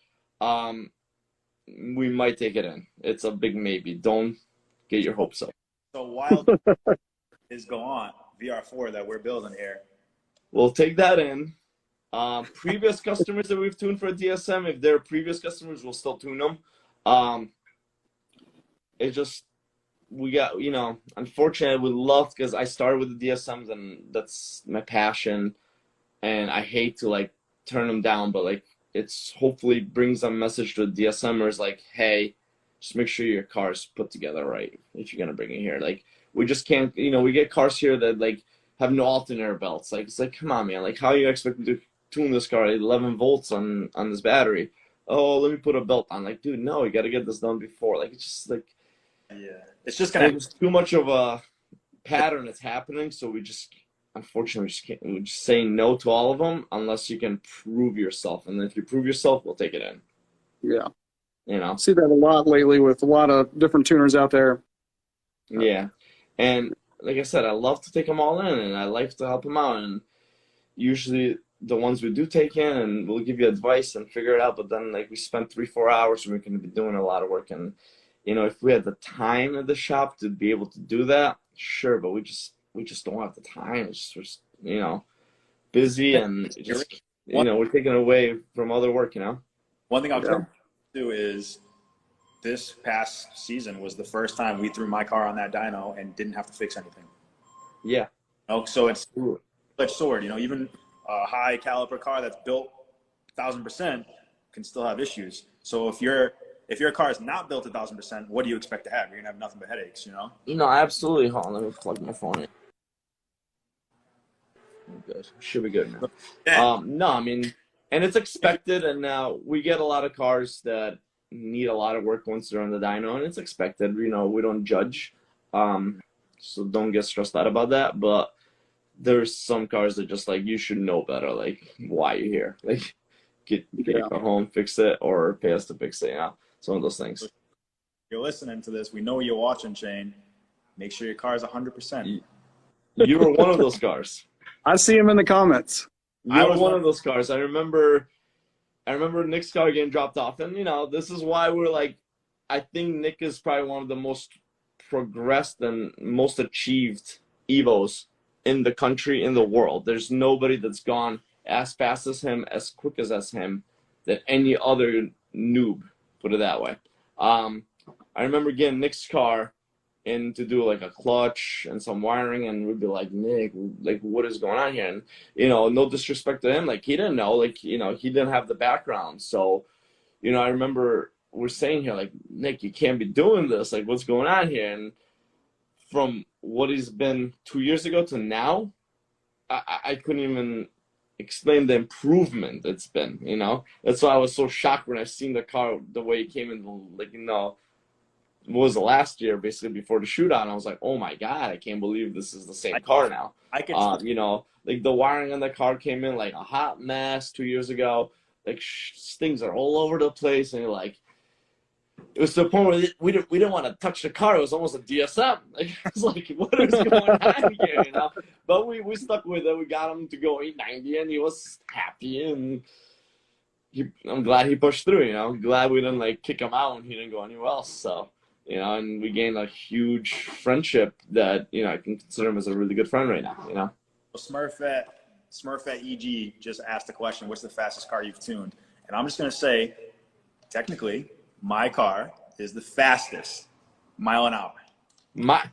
E: we might take it in. It's a big maybe. Don't get your hopes up.
C: So while is go on, VR4 that we're building here,
E: we'll take that in. Previous customers that we've tuned for a DSM, if they're previous customers, we'll still tune them. It just, we got, you know, unfortunately, we loved, because I started with the DSMs and that's my passion. And I hate to like turn them down, but like, it's hopefully brings a message to the DSMers like, hey, just make sure your car is put together right if you're going to bring it here. Like, we just can't, we get cars here that like have no alternator belts. Like, it's like, come on, man. Like, how you expect me to tune this car at 11 volts on this battery? Oh, let me put a belt on. Like, dude, no, you got to get this done before. Like, it's just like,
C: Yeah, it's just gonna.
E: there's too much of a pattern that's happening. So we just, unfortunately, we just can't. We're just saying no to all of them unless you can prove yourself. And if you prove yourself, we'll take it in.
D: Yeah.
E: I
D: see that a lot lately with a lot of different tuners out there.
E: Yeah. And like I said, I love to take them all in, and I like to help them out. And usually the ones we do take in, and we'll give you advice and figure it out. But then, like, we spend 3-4 hours, and we can be doing a lot of work. And if we had the time at the shop to be able to do that, sure. But we just don't have the time. It's just we're busy, and it just we're taking away from other work.
C: One thing I'll tell you is, this past season was the first time we threw my car on that dyno and didn't have to fix anything.
E: Yeah.
C: So it's like sword. Even a high caliber car that's built 1,000% can still have issues. So if your car is not built 1,000%, what do you expect to have? You're gonna have nothing but headaches.
E: Absolutely. Hold on, let me plug my phone in. Good. Should be good now.
C: Yeah.
E: No, I mean, and it's expected. And now we get a lot of cars that need a lot of work once they're on the dyno, and it's expected. We don't judge, so don't get stressed out about that. But there's some cars that just like, you should know better. Like, why you here? Like, get go home, fix it, or pay us to fix it. Some of those things.
C: If you're listening to this, we know you're watching, Shane. Make sure your car is 100%.
E: You were one of those cars.
D: I see him in the comments.
E: I was one of those cars. I remember Nick's car getting dropped off. And, this is why we're like, I think Nick is probably one of the most progressed and most achieved Evos in the country, in the world. There's nobody that's gone as fast as him, as quick as him, than any other noob, put it that way. I remember getting Nick's car in to do like a clutch and some wiring, and we'd be like, Nick, like, what is going on here? And no disrespect to him, like, he didn't know, like, he didn't have the background. So I remember we're saying here, like, Nick, you can't be doing this, like, what's going on here? And from what he's been 2 years ago to now, I couldn't even explain the improvement it's been. That's why I was so shocked when I seen the car, the way it came in, like, what was the last year, basically before the shootout, and I was like, oh my god, I can't believe this is the same car now.
C: I could,
E: like, the wiring on the car came in like a hot mess 2 years ago. Like, things are all over the place, and like, it was to the point where we didn't want to touch the car. It was almost a DSM. Like, I was like, what is going on here? But we stuck with it. We got him to go 890, and he was happy, and I'm glad he pushed through. Glad we didn't like kick him out and he didn't go anywhere else. So. And we gained a huge friendship that, I can consider him as a really good friend right now,
C: Smurf at EG just asked the question, what's the fastest car you've tuned? And I'm just going to say, technically, my car is the fastest mile an hour. Mile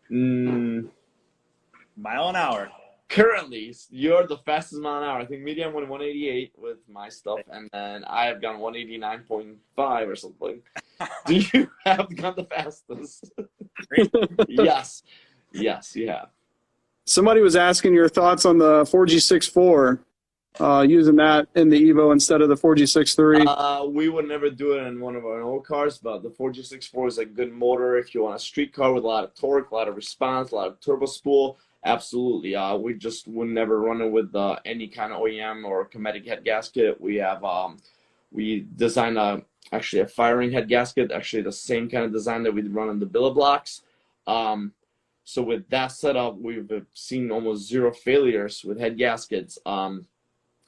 C: an hour.
E: Currently, you're the fastest mile an hour. I think medium went 188 with my stuff, and then I have gone 189.5 or something. Do you have gone the fastest? Yes, you have.
D: Somebody was asking your thoughts on the 4G64, using that in the Evo instead of the 4G63.
E: We would never do it in one of our old cars, but the 4G64 is a good motor if you want a street car with a lot of torque, a lot of response, a lot of turbo spool. Absolutely. We just would never run it with any kind of OEM or Cometic head gasket. We have we designed actually a firing head gasket, actually the same kind of design that we run in the billet blocks. So with that setup, we've seen almost zero failures with head gaskets, because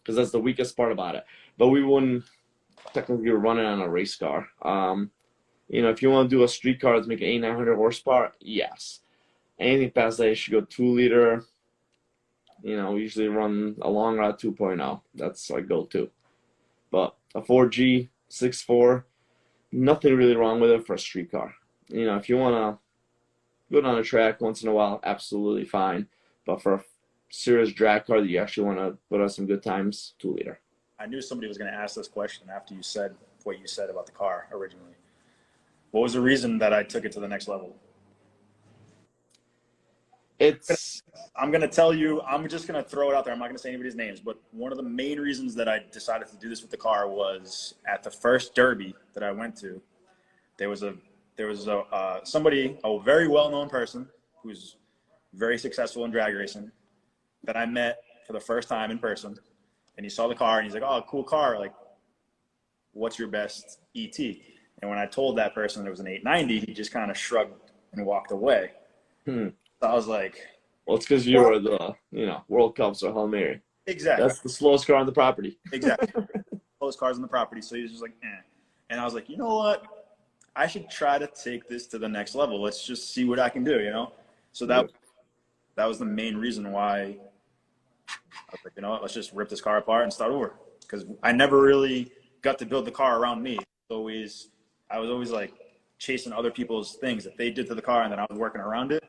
E: that's the weakest part about it. But we wouldn't technically run it on a race car. If you want to do a street car that's making 800-900 horsepower, yes. Anything past that, you should go 2-liter. We usually run a long rod 2.0. That's our go-to. But a 4G 6.4, nothing really wrong with it for a street car. If you want to go down the track once in a while, absolutely fine. But for a serious drag car that you actually want to put out some good times, 2-liter.
C: I knew somebody was going to ask this question after you said what you said about the car originally. What was the reason that I took it to the next level? I'm going to tell you, I'm just going to throw it out there. I'm not going to say anybody's names, but one of the main reasons that I decided to do this with the car was at the first Derby that I went to, there was somebody, a very well-known person who's very successful in drag racing that I met for the first time in person, and he saw the car and he's like, "Oh, cool car. Like, what's your best ET?" And when I told that person it was an 890, he just kind of shrugged and walked away. So I was like,
E: well, it's because you were the, World Cup, so Hail Mary.
C: exactly.
E: That's the slowest car on the property.
C: Exactly. Slowest cars on the property. So he was just like, eh. And I was like, you know what? I should try to take this to the next level. Let's just see what I can do, So that was the main reason why I was like, you know what, let's just rip this car apart and start over. Because I never really got to build the car around me. I was always like chasing other people's things that they did to the car, and then I was working around it.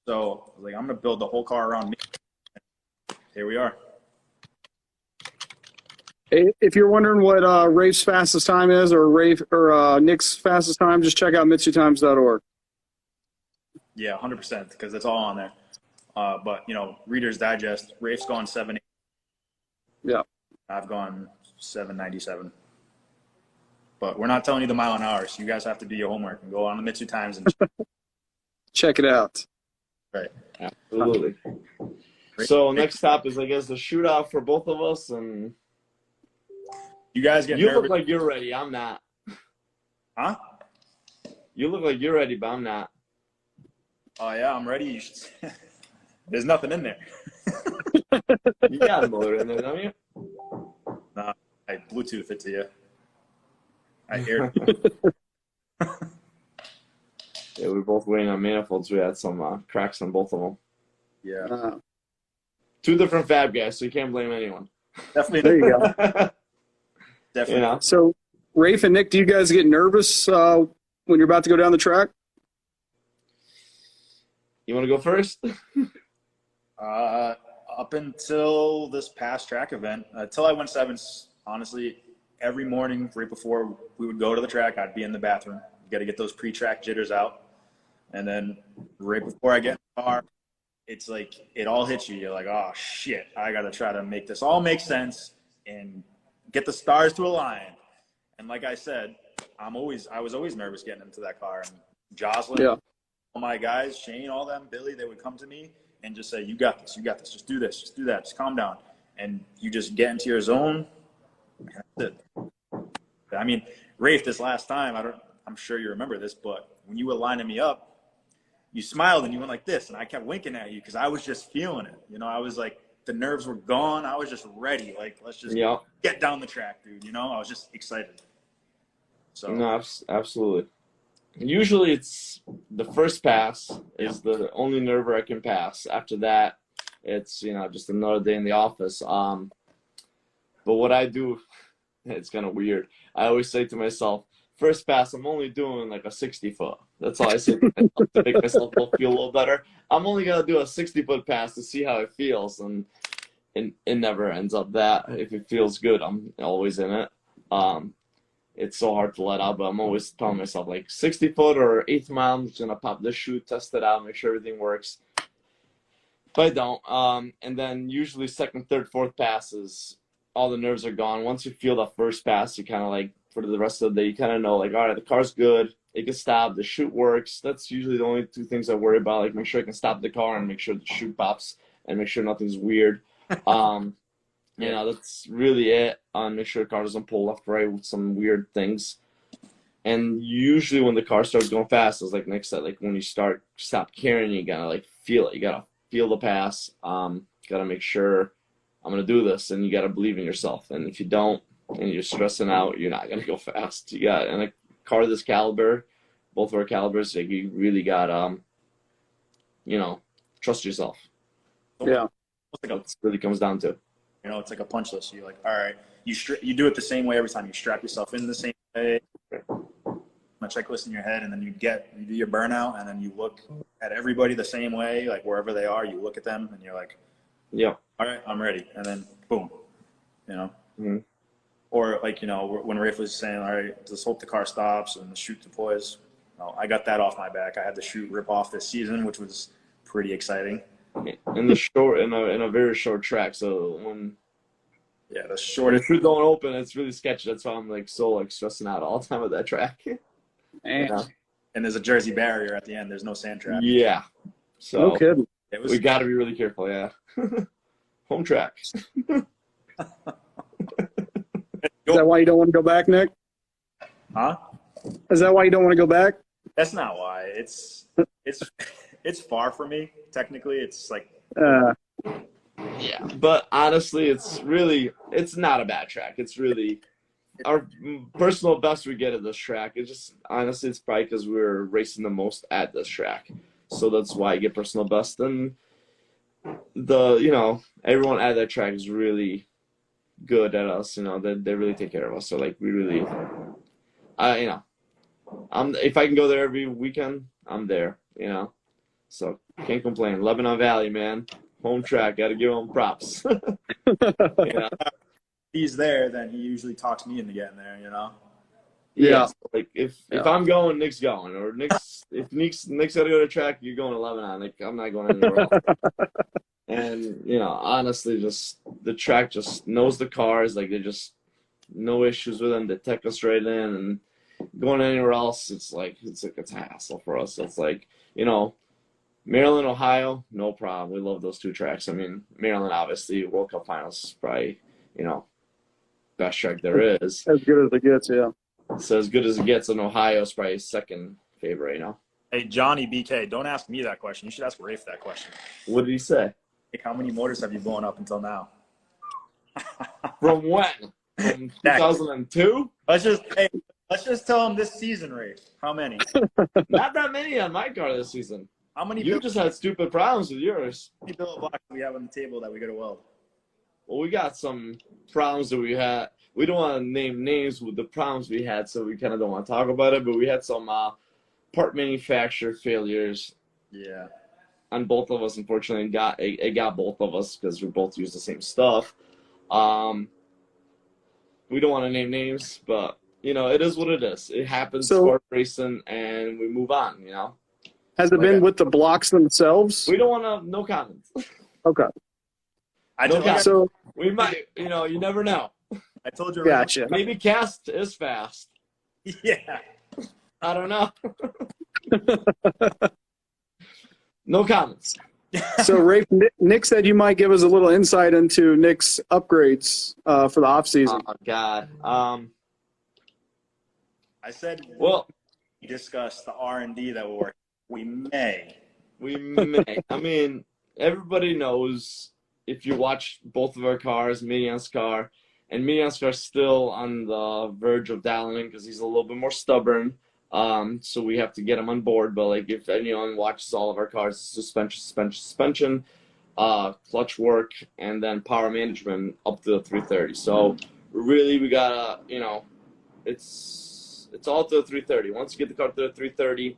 C: So I was like, I'm going to build the whole car around me. Here we are.
D: If you're wondering what Rafe's fastest time is, or Nick's fastest time, just check out MitsuTimes.org.
C: Yeah, 100%, because it's all on there. But Reader's Digest, Rafe's gone 7.8.
D: Yeah.
C: I've gone 7.97. But we're not telling you the mile an hour, so you guys have to do your homework and go on the MitsuTimes and
D: check it out.
C: Right.
E: Absolutely. So next stop is, I guess, the shootout for both of us, and
C: you guys get
E: you
C: nervous.
E: look like you're ready. I'm not.
C: Huh?
E: You look like you're ready, but I'm not.
C: Oh yeah, I'm ready. You should... There's nothing in there.
E: You got a motor in there, don't you?
C: Nah, I Bluetooth it to you. I hear.
E: Yeah, we were both waiting on manifolds. We had some cracks on both of them.
C: Yeah.
E: Two different fab guys, so you can't blame anyone.
C: Definitely.
D: There you go.
C: Definitely.
D: So, Rafe and Nick, do you guys get nervous when you're about to go down the track?
E: You want to go first?
C: Up until this past track event, until I went sevens, honestly, every morning right before we would go to the track, I'd be in the bathroom. You got to get those pre-track jitters out. And then right before I get in the car, it's like it all hits you. You're like, oh, shit, I got to try to make this all make sense and get the stars to align. And like I said, I was always nervous getting into that car. And Jocelyn, all my guys, Shane, all them, Billy, they would come to me and just say, you got this, just do this, just do that, just calm down. And you just get into your zone. That's it. I mean, Rafe, this last time, I'm sure you remember this, but when you were lining me up, you smiled and you went like this, and I kept winking at you because I was just feeling it. I was like, the nerves were gone. I was just ready. Like, let's just get down the track, dude. I was just excited. So
E: no, absolutely. Usually it's the first pass is the only nerve-wracking pass. After that, it's, just another day in the office. But what I do, it's kind of weird. I always say to myself, first pass, I'm only doing like a 60-foot. That's all I say to myself to make myself feel a little better. I'm only going to do a 60-foot pass to see how it feels. And it never ends up that. If it feels good, I'm always in it. It's so hard to let out, but I'm always telling myself, like, 60-foot or 8th mile, I'm just going to pop the chute, test it out, make sure everything works. But I don't. And then usually second, third, fourth passes, all the nerves are gone. Once you feel that first pass, you kind of like, for the rest of the day, you kind of know, like, all right, the car's good. It can stop. The chute works. That's usually the only two things I worry about. Like, make sure I can stop the car and make sure the chute pops and make sure nothing's weird. That's really it. Make sure the car doesn't pull left, right with some weird things. And usually when the car starts going fast, it's like Nick said, like when you stop caring, you gotta like feel it. You gotta feel the pass. Gotta make sure I'm gonna do this, and you gotta believe in yourself. And if you don't, and you're stressing out, you're not gonna go fast. And a car this caliber, both of our calibers, like you really got trust yourself.
D: Yeah,
C: that's
E: what it really comes down to.
C: It's like a punch list. You're like, all right, you do it the same way every time. You strap yourself in the same way. A checklist in your head, and then you do your burnout, and then you look at everybody the same way, like wherever they are, you look at them, and you're like,
E: yeah,
C: all right, I'm ready. And then boom,
E: Mm-hmm.
C: Or like, when Rafe was saying, all right, just hope the car stops and the chute deploys. I got that off my back. I had the chute rip off this season, which was pretty exciting.
E: in the short in a very short track. So when
C: Yeah, the
E: the
C: shortest.
E: chute don't open, it's really sketchy. That's why I'm like so like stressing out all the time with that track.
D: Man,
E: Yeah.
C: And there's a Jersey barrier at the end. There's no sand trap.
E: Yeah.
D: no
E: So
D: kidding.
C: It was
E: we got to be really careful. Yeah. Home track.
D: Is that why you don't want to go back, Nick?
C: huh?
D: Is that why you don't want to go back?
C: That's not why. It's far for me. Technically, it's like
E: Yeah, but honestly, it's not a bad track. It's really our personal best we get at this track. It's just honestly, it's probably because we're racing the most at this track, so that's why I get personal best. And everyone at that track is really good at us. They really take care of us. So like we really, if I can go there every weekend, I'm there. So can't complain. Lebanon Valley, man. Home track, got to give him props.
C: he's there, then he usually talks me into getting there.
D: Yeah.
E: So, like if I'm going, Nick's going, or if Nick's got to go to track, you're going to Lebanon. Like I'm not going anywhere else. And honestly, just the track just knows the cars. Like they just no issues with them. They take us right in, and going anywhere else, it's a hassle for us. It's like Maryland, Ohio, no problem. We love those two tracks. I mean, Maryland, obviously, World Cup Finals, probably, best track there is.
D: As good as it gets, yeah.
E: So as good as it gets, and Ohio's probably second favorite,
C: Hey, Johnny BK, don't ask me that question. You should ask Rafe that question.
E: What did he say?
C: Like, how many motors have you blown up until now?
E: From when? From 2002?
C: Let's just tell him this season, Rafe. How many?
E: Not that many on my car this season.
C: How many?
E: You just had stupid problems with yours.
C: How many billet blocks do we have on the table that we got to weld?
E: Well, we got some problems that we had. We don't want to name names with the problems we had, so we kind of don't want to talk about it. But we had some part manufacturer failures.
C: Yeah.
E: On both of us, unfortunately, it got both of us because we both use the same stuff. We don't want to name names, but it is what it is. It happens. Sport racing, and we move on.
D: Has it been with the blocks themselves?
E: We don't want to. No comments.
D: Okay.
E: So we might. You never know.
C: I told you.
D: Gotcha.
E: Maybe cast is fast.
C: Yeah.
E: I don't know. No comments.
D: So, Rafe, Nick said you might give us a little insight into Nick's upgrades for the off season.
E: Oh God.
C: I said.
E: Well,
C: we discussed the R&D that we're working. We may.
E: I mean, everybody knows if you watch both of our cars, Midian's car, and Midian's car still on the verge of dialing in because he's a little bit more stubborn. So we have to get him on board. But like if anyone watches all of our cars, suspension, clutch work, and then power management up to the 330. So really we gotta, it's all to the 330. Once you get the car to the 330,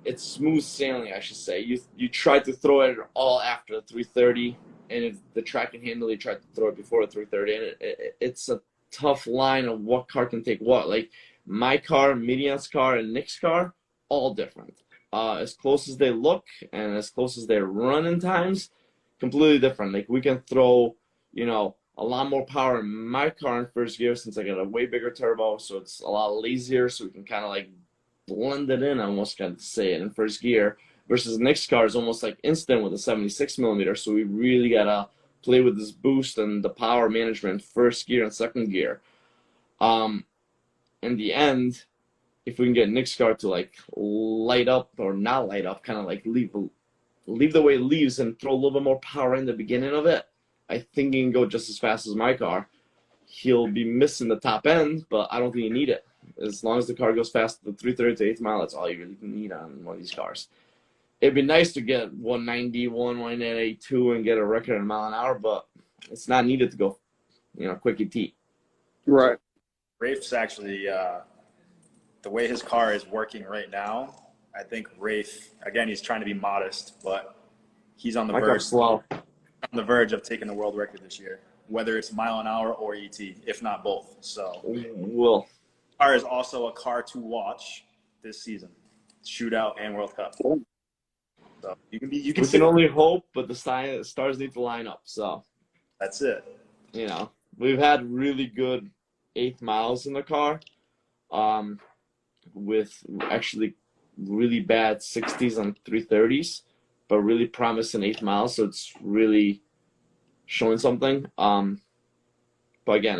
E: it's smooth sailing, I should say. You try to throw it all after the 330, and if the track can handle it, you try to throw it before the 330. And it's a tough line of what car can take what. Like my car, Midian's car, and Nick's car, all different. As close as they look and as close as they run in times, completely different. Like we can throw, a lot more power in my car in first gear since I got a way bigger turbo, so it's a lot lazier, so we can kind of like blend it in, I almost got to say it, in first gear, versus Nick's car is almost like instant with a 76 millimeter, so we really got to play with this boost and the power management first gear and second gear. In the end, if we can get Nick's car to like light up or not light up, kind of like leave the way it leaves and throw a little bit more power in the beginning of it, I think he can go just as fast as my car. He'll be missing the top end, but I don't think you need it. As long as the car goes fast, the 330 to 8th mile, that's all you really need on one of these cars. It'd be nice to get 191, 182 and get a record in mile an hour, but it's not needed to go, quick and T.
D: Right.
C: Rafe's actually, the way his car is working right now, I think Rafe, again, he's trying to be modest, but he's on the verge of taking the world record this year, whether it's mile an hour or ET, if not both. So,
E: well,
C: car is also a car to watch this season, shootout and World Cup. So you can
E: We can only hope, but the stars need to line up. So
C: that's it.
E: you know, we've had really good 8th miles in the car, with actually really bad 60s and 330s, but really promising 8th miles. So it's really showing something. But again,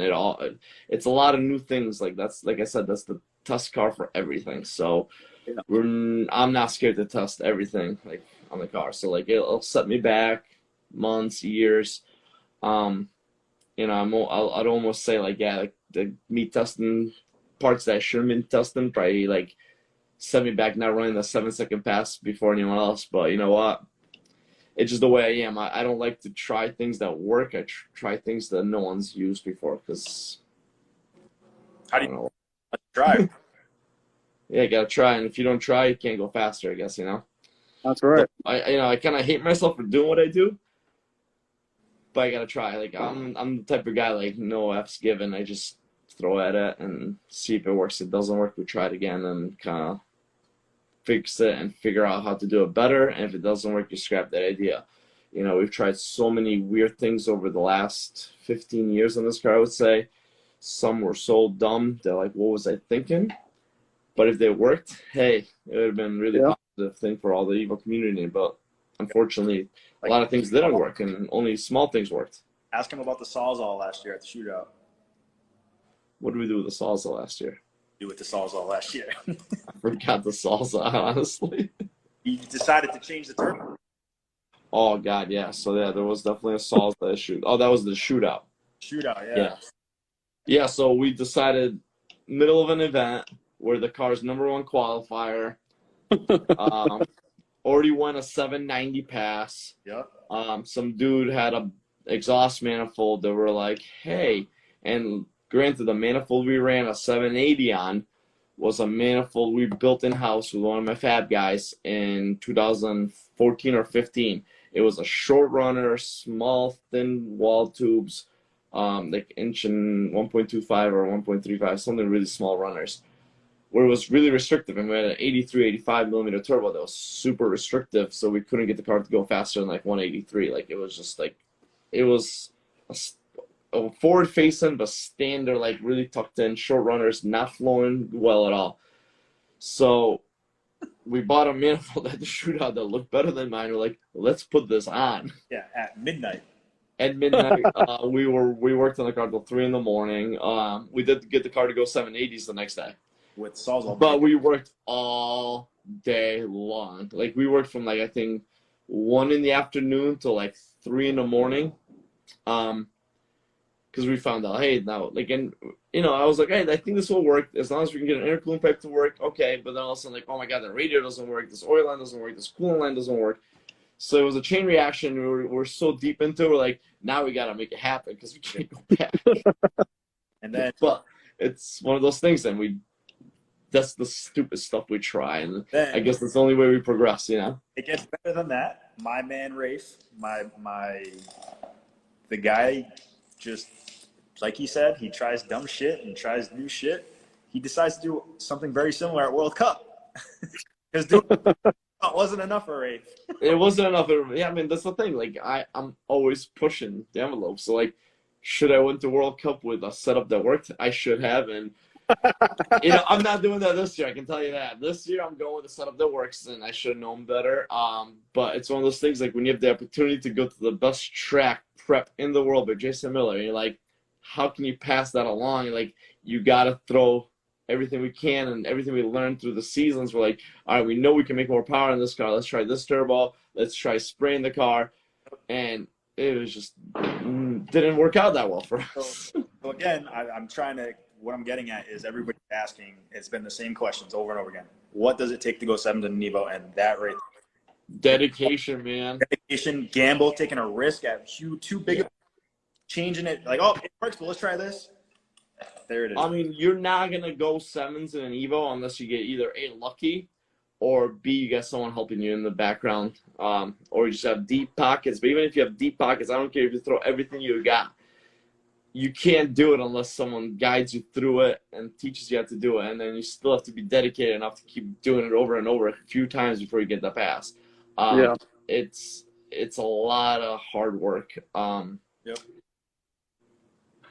E: it's a lot of new things. Like I said, that's the test car for everything. So I'm not scared to test everything like on the car. So like it'll set me back months, years. You know, I'd almost say like, yeah, like me testing parts that I shouldn't have been testing probably like set me back not running the 7-second pass before anyone else. But you know what? It's just the way I am. I don't like to try things that work. I try things that no one's used before because
C: How do you drive?
E: yeah, you gotta try. And if you don't try, you can't go faster, I guess, you know?
D: That's right.
E: I kind of hate myself for doing what I do, but I gotta try. Like I'm the type of guy like no F's given. I just throw at it and see if it works. If it doesn't work, we try it again and kind of fix it and figure out how to do it better. And if it doesn't work, you scrap that idea. You know, we've tried so many weird things over the last 15 years on this car, I would say. Some were so dumb, they're like, what was I thinking? But if they worked, hey, it would have been really positive thing for all the Evo community. But unfortunately, a lot of things didn't work, and only small things worked.
C: Ask him about the Sawzall last year at the shootout.
E: What did we do with the salsa last year?
C: With the Sawzall last year.
E: I forgot the salsa, honestly.
C: He decided to change the turbo.
E: Oh, God, yeah. So, yeah, there was definitely a salsa issue. Oh, that was the shootout.
C: Shootout, yeah.
E: Yeah, so we decided middle of an event where the car's #1 qualifier already won a 790 pass.
C: Yep.
E: Some dude had a exhaust manifold that were like, hey, and granted, the manifold we ran a 780 on was a manifold we built in-house with one of my fab guys in 2014 or 15. It was a short runner, small, thin wall tubes, like inch and 1.25 or 1.35, something really small runners, where it was really restrictive. And we had an 83, 85 millimeter turbo that was super restrictive, so we couldn't get the car to go faster than like 183. Like, it was just like, it was a forward facing but standard, like really tucked in short runners, not flowing well at all. So we bought a manifold at the shootout that looked better than mine. We're like, let's put this on.
C: Yeah, at midnight.
E: At midnight, we worked on the car till 3 a.m. We did get the car to go 780s the next day.
C: With Sawzall.
E: But we worked all day long. Like, we worked from like, I think 1 in the afternoon till like 3 in the morning. Because we found out, hey, now, like, and, you know, I was like, hey, I think this will work as long as we can get an intercooling pipe to work. Okay, but then all of a sudden, like, oh my God, the radio doesn't work, this oil line doesn't work, this coolant line doesn't work. So it was a chain reaction. We're so deep into it, we're like, now we got to make it happen because we can't go back.
C: And then,
E: but it's one of those things, and that's the stupid stuff we try, and
C: then,
E: I guess that's the only way we progress, you know?
C: It gets better than that. My man, Rafe, the guy just, like he said, he tries dumb shit and tries new shit. He decides to do something very similar at World Cup. Because it wasn't enough for Rafe.
E: It wasn't enough. Yeah, I mean, that's the thing. Like, I'm always pushing the envelope. So, like, should I went to World Cup with a setup that worked? I should have. And, you know, I'm not doing that this year. I can tell you that. This year, I'm going with a setup that works, and I should have known better. But it's one of those things, like, when you have the opportunity to go to the best track prep in the world by Jason Miller, and you're like, how can you pass that along? And, like, you got to throw everything we can and everything we learned through the seasons. We're like, all right, we know we can make more power in this car. Let's try this turbo. Let's try spraying the car. And it was just didn't work out that well for us.
C: So again, I'm trying to, what I'm getting at is everybody asking, it's been the same questions over and over again. What does it take to go 7 to Nevo? And that right there.
E: Dedication, man.
C: Dedication, gamble, taking a risk at too big of changing it. Like, oh, it works, but let's try this. There it is.
E: I mean, you're not going to go 7s in an Evo unless you get either A, lucky, or B, you got someone helping you in the background, or you just have deep pockets. But even if you have deep pockets, I don't care if you throw everything you got. You can't do it unless someone guides you through it and teaches you how to do it. And then you still have to be dedicated enough to keep doing it over and over a few times before you get the pass.
D: Yeah.
E: It's a lot of hard work.
C: Yep.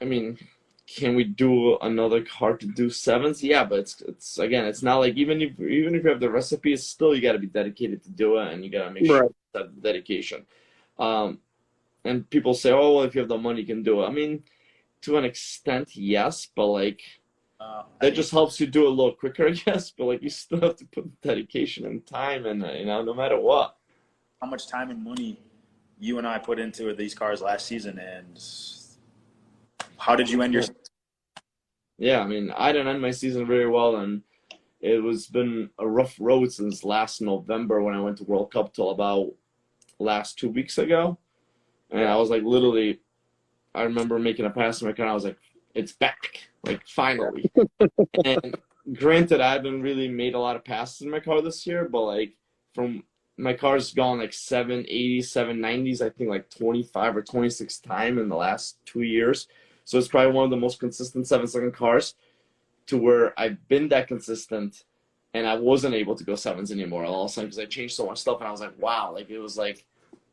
E: I mean, can we do another car to do sevens? Yeah, but it's again, it's not like even if you have the recipe, it's still you got to be dedicated to do it, and you got to make sure
D: Right.
E: you have the dedication. And people say, oh, well, if you have the money, you can do it. I mean, to an extent, yes, but like that just helps you do it a little quicker, I guess. But like you still have to put dedication and time, and no matter what.
C: How much time and money you and I put into these cars last season, and how did you end your?
E: Yeah, I mean, I didn't end my season very well, and it was been a rough road since last November when I went to World Cup till about last 2 weeks ago. And I was like, literally, I remember making a pass in my car, and I was like, it's back, like finally. And granted, I haven't really made a lot of passes in my car this year, but like from my car's gone like 780s, 790s, I think like 25 or 26 times in the last 2 years. So it's probably one of the most consistent 7-second cars to where I've been that consistent and I wasn't able to go sevens anymore all of a sudden because I changed so much stuff. And I was like, wow, like it was like,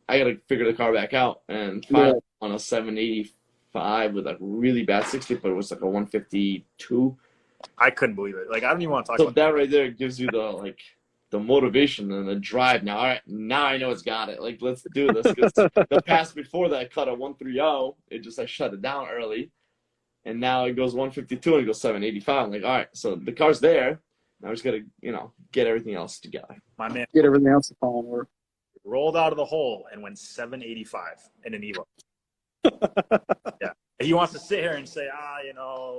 E: I got to figure the car back out. And finally on a 785 with a really bad 60, but it was like a 152.
C: I couldn't believe it. Like, I don't even want to talk
E: So
C: about
E: that right there gives you the motivation and the drive. Now, all right, now I know it's got it. Like, let's do this. 'Cause the pass before that cut a 130, I shut it down early. And now it goes 152 and it goes 785. I'm like, all right, so the car's there. Now I just got to, get everything else together.
C: my man.
D: Get everything else to fall in order.
C: Rolled out of the hole and went 785 in an Evo. Yeah. He wants to sit here and say,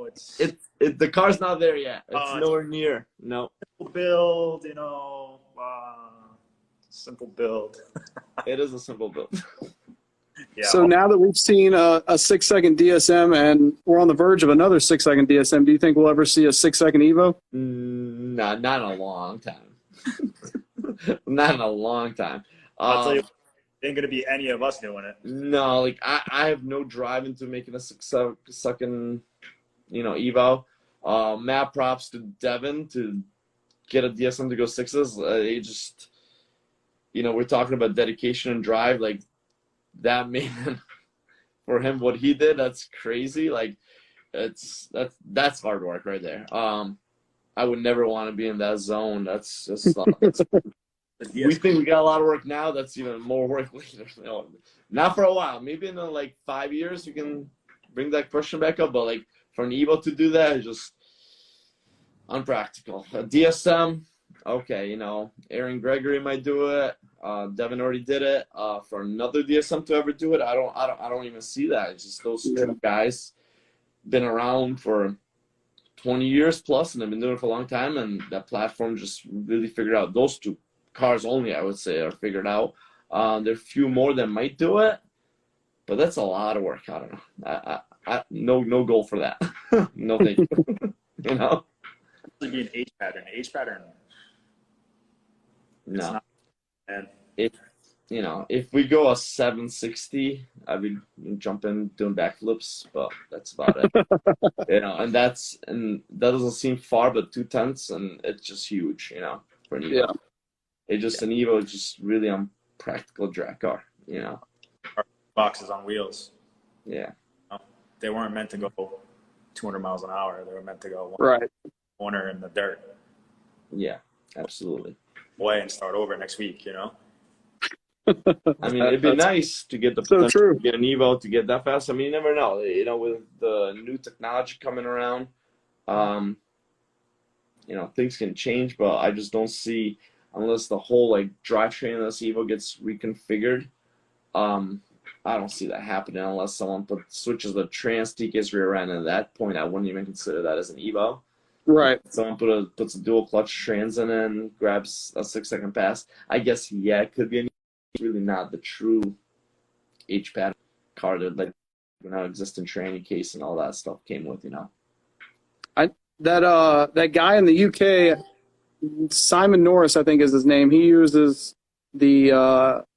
C: it's
E: The car's not there yet. It's nowhere near. No.
C: simple build, simple build.
E: It is a simple build.
C: Yeah.
D: So now that we've seen a 6-second DSM and we're on the verge of another 6-second DSM, do you think we'll ever see a 6-second Evo?
E: Nah, not in a long time. Not in a long time.
C: I'll tell you, ain't going to be any of us doing it.
E: No, like I have no drive into making a 6-second, Evo. Mad props to Devin to get a DSM to go sixes. He just, we're talking about dedication and drive. Like that man, for him, what he did, that's crazy. Like that's hard work right there. I would never want to be in that zone. That's just. We think we got a lot of work now. That's even more work later. Not for a while. Maybe in 5 years we can bring that question back up. But like for an Evo to do that is just unpractical. A DSM, okay, Aaron Gregory might do it. Devin already did it. For another DSM to ever do it, I don't even see that. It's just those two guys been around for 20 years plus, and they've been doing it for a long time. And that platform just really figured out those two. Cars only, I would say, are figured out. There are a few more that might do it, but that's a lot of work. I don't know. I no goal for that. No thank you.
C: It'd be an H pattern. H pattern.
E: No.
C: And
E: if we go a 760, I would jump in doing backflips, but that's about it. And that doesn't seem far, but 2/10, and it's just huge. For an Evo.
D: Yeah.
E: An Evo is just really unpractical drag car,
C: Boxes on wheels.
E: Yeah.
C: They weren't meant to go 200 miles an hour. They were meant to go
D: Right.
C: corner in the dirt.
E: Yeah, absolutely.
C: Away and start over next week,
E: I mean, it'd be nice to get the potential to get an Evo to get that fast. I mean, you never know. With the new technology coming around, things can change, but I just don't see, unless the whole drivetrain of this Evo gets reconfigured, I don't see that happening unless someone switches the trans TK's rear end. And at that point, I wouldn't even consider that as an Evo.
D: Right.
E: Someone puts a dual clutch trans in and grabs a 6-second pass. I guess it could be it's really not the true H pattern car that existing tranny case and all that stuff came with.
D: That guy in the UK, Simon Norris, I think is his name. He uses the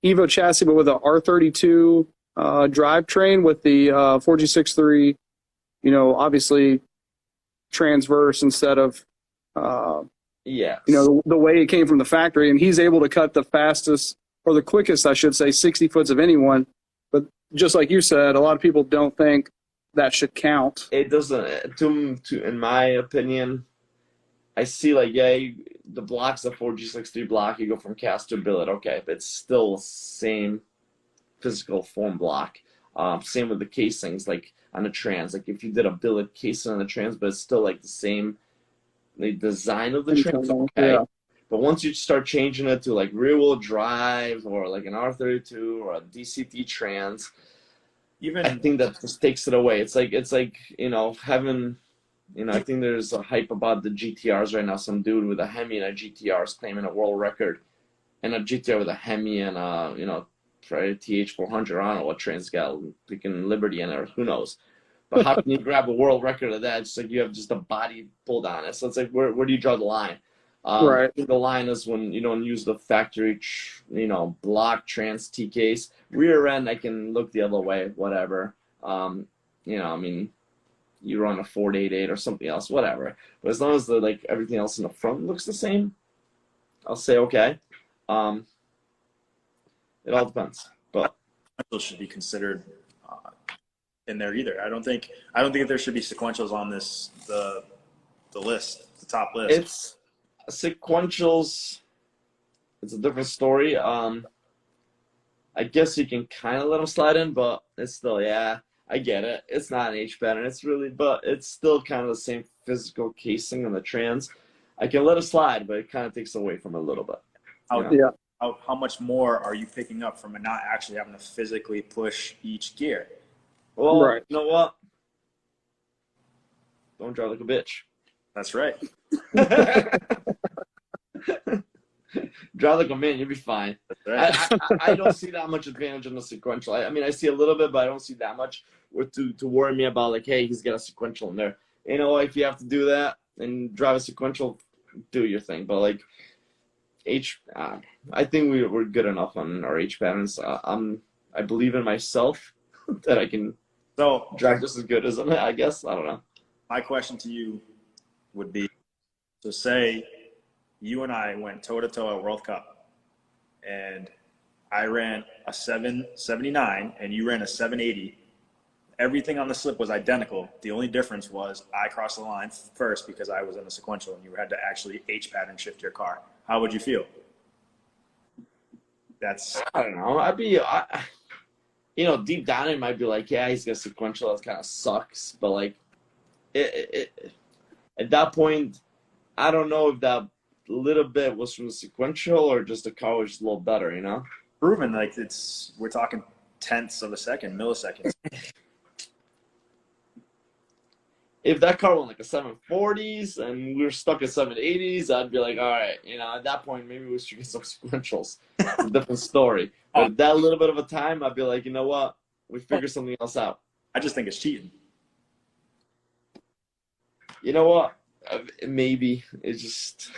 D: Evo chassis, but with a R32 drivetrain with the 4G63, obviously transverse instead of, the way it came from the factory. And he's able to cut the fastest or the quickest, I should say, 60 foots of anyone. But just like you said, a lot of people don't think that should count.
E: It doesn't. In my opinion, I see like the block's a 4G63 block. You go from cast to billet, okay, but it's still same physical form block. Same with the casings, like on the trans. Like if you did a billet casing on the trans, but it's still like the same design of the trans, okay. Yeah. But once you start changing it to like rear wheel drive or like an R32 or a DCT trans, I think that just takes it away. It's like having, I think there's a hype about the GTRs right now. Some dude with a Hemi and a GTR is claiming a world record, and a GTR with a Hemi and try a TH400. I don't know what trans got, freaking Liberty in it, or who knows. But how can you grab a world record of that? It's like you have just a body pulled on it. So it's like, where do you draw the line? Right. I think the line is when you don't use the factory, block trans TKs. Rear end, I can look the other way, whatever. You run a 488 or something else, whatever. But as long as everything else in the front looks the same, I'll say okay. It all depends. But
C: sequentials should be considered in there either. I don't think there should be sequentials on the list, the top list.
E: It's sequentials. It's a different story. I guess you can kind of let them slide in, but it's still, I get it. It's not an H pattern. But it's still kind of the same physical casing on the trans. I can let it slide, but it kind of takes away from it a little bit.
C: How much more are you picking up from it not actually having to physically push each gear?
E: Well, right. You know what? Don't drive like a bitch.
C: That's right.
E: Drive like a man, you'll be fine. That's right. I don't see that much advantage in the sequential. I see a little bit, but I don't see that much to worry me about, like, hey, he's got a sequential in there. If you have to do that and drive a sequential, do your thing. But, like, I think we're good enough on our H patterns. I believe in myself that I can drive just as good as them, I guess. I don't know.
C: My question to you would be, so say you and I went toe-to-toe at World Cup, and I ran a 779 and you ran a 780. Everything on the slip was identical. The only difference was I crossed the line first because I was in a sequential and you had to actually H pattern shift your car. How would you feel?
E: I don't know. I'd be, deep down it might be like, yeah, he's got sequential. That kind of sucks. But like, at that point, I don't know if that little bit was from the sequential or just the car was just a little better,
C: Proven, like we're talking tenths of a second, milliseconds.
E: If that car went like a 740s and we were stuck at 780s, I'd be like, all right, at that point, maybe we should get some sequentials. It's a different story. But that little bit of a time, I'd be like, you know what? We figured something else out.
C: I just think it's cheating.
E: You know what? Maybe. It's just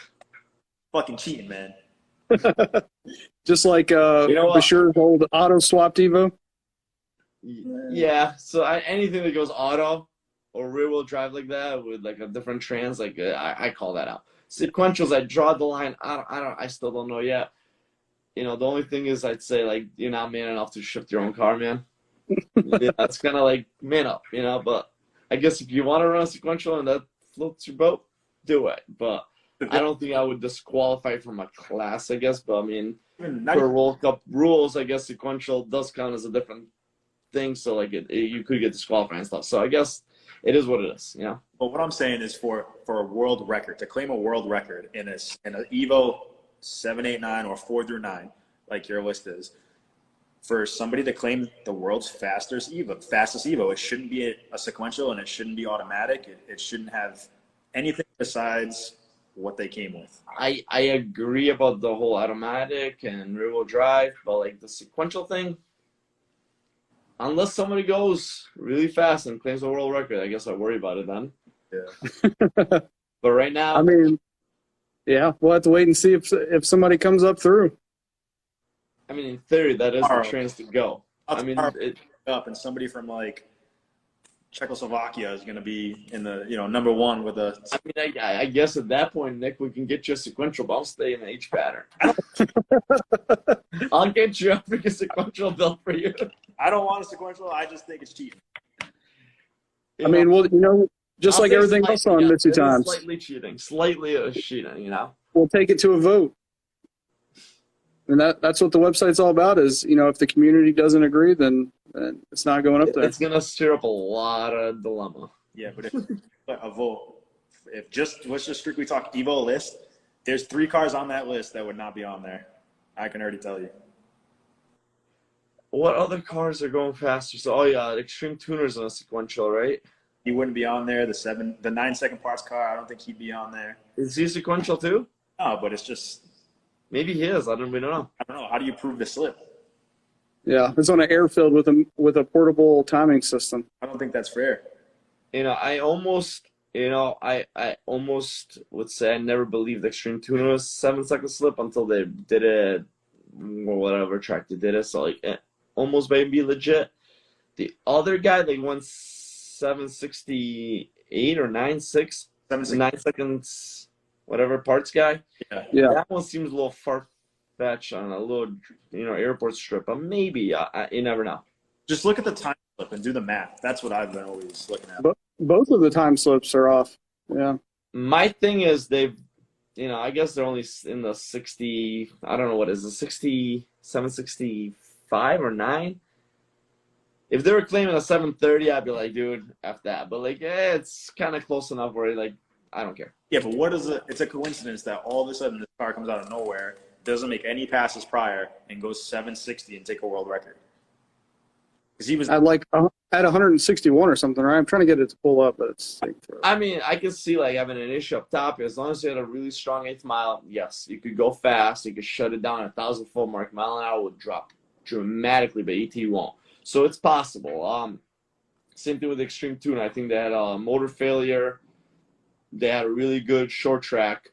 C: fucking cheating, man.
D: Just like Bashir's old auto swap Devo.
E: Yeah. So anything that goes auto or rear wheel drive like that with like a different trans, like I call that out. Sequentials, I draw the line. I still don't know yet. The only thing is I'd say like you're not man enough to shift your own car, man. That's kind of like man up, But I guess if you want to run a sequential and that floats your boat, do it. But I don't think I would disqualify from a class, I guess. But for World Cup rules, I guess sequential does count as a different thing. So like you could get disqualified and stuff. So I guess it is what it is,
C: But what I'm saying is for a world record, to claim a world record in an Evo 789 or 4 through 9, like your list is, for somebody to claim the world's fastest Evo, it shouldn't be a sequential and it shouldn't be automatic. It shouldn't have anything besides what they came with.
E: I agree about the whole automatic and rear wheel drive, but like the sequential thing, unless somebody goes really fast and claims a world record, I guess I worry about it then.
C: Yeah.
E: But right now,
D: we'll have to wait and see if somebody comes up through.
E: In theory, that is the chance to go.
C: Up and somebody from like Czechoslovakia is going to be in the number one with a.
E: I mean, I guess at that point, Nick, we can get you a sequential, but I'll stay in the H pattern. I'll get you a freaking sequential built for you.
C: I don't want a sequential. I just think it's cheating.
D: I mean, well, just
E: I'll
D: like
E: say
D: everything else on
E: yeah,
D: MitsuTimes,
E: slightly cheating, slightly cheating.
D: we'll take it to a vote. And that's what the website's all about is, if the community doesn't agree, then it's not going up there.
E: It's going to stir up a lot of dilemma.
C: Yeah, but if a vote, let's just strictly talk Evo list, there's 3 cars on that list that would not be on there. I can already tell you.
E: What other cars are going faster? So, Extreme Tuner's on a sequential, right?
C: He wouldn't be on there. The 9-second parts car, I don't think he'd be on there.
E: Is he sequential too?
C: No, but it's just.
E: Maybe he is. We don't know.
C: I don't know. How do you prove the slip?
D: Yeah, it's on an airfield with a portable timing system.
C: I don't think that's fair.
E: I almost would say I never believed Extreme Tuner was 7-second slip until they did it, or whatever track they did it. So it almost made me legit. The other guy, they won 768 or 9.6, 9 seconds. Whatever parts guy.
D: Yeah.
E: That one seems a little far-fetched on a little, airport strip. But maybe. You never know.
C: Just look at the time slip and do the math. That's what I've been always looking at.
D: Both of the time slips are off. Yeah.
E: My thing is they've, I guess they're only in the 60, I don't know what is it, 67, 65 or 9? If they were claiming a 730, I'd be like, dude, F that. But, it's kind of close enough where, I don't care.
C: Yeah, but what is it? It's a coincidence that all of a sudden this car comes out of nowhere, doesn't make any passes prior, and goes 760 and take a world record. Because he was
D: at 161 or something, right? I'm trying to get it to pull up, but it's.
E: I mean, I can see having an issue up top. As long as you had a really strong 8th mile, yes, you could go fast. You could shut it down at 1,000-foot mark. Mile an hour would drop dramatically, but ET won't. So it's possible. Same thing with Extreme Tuner. I think they had a motor failure. They had a really good short track,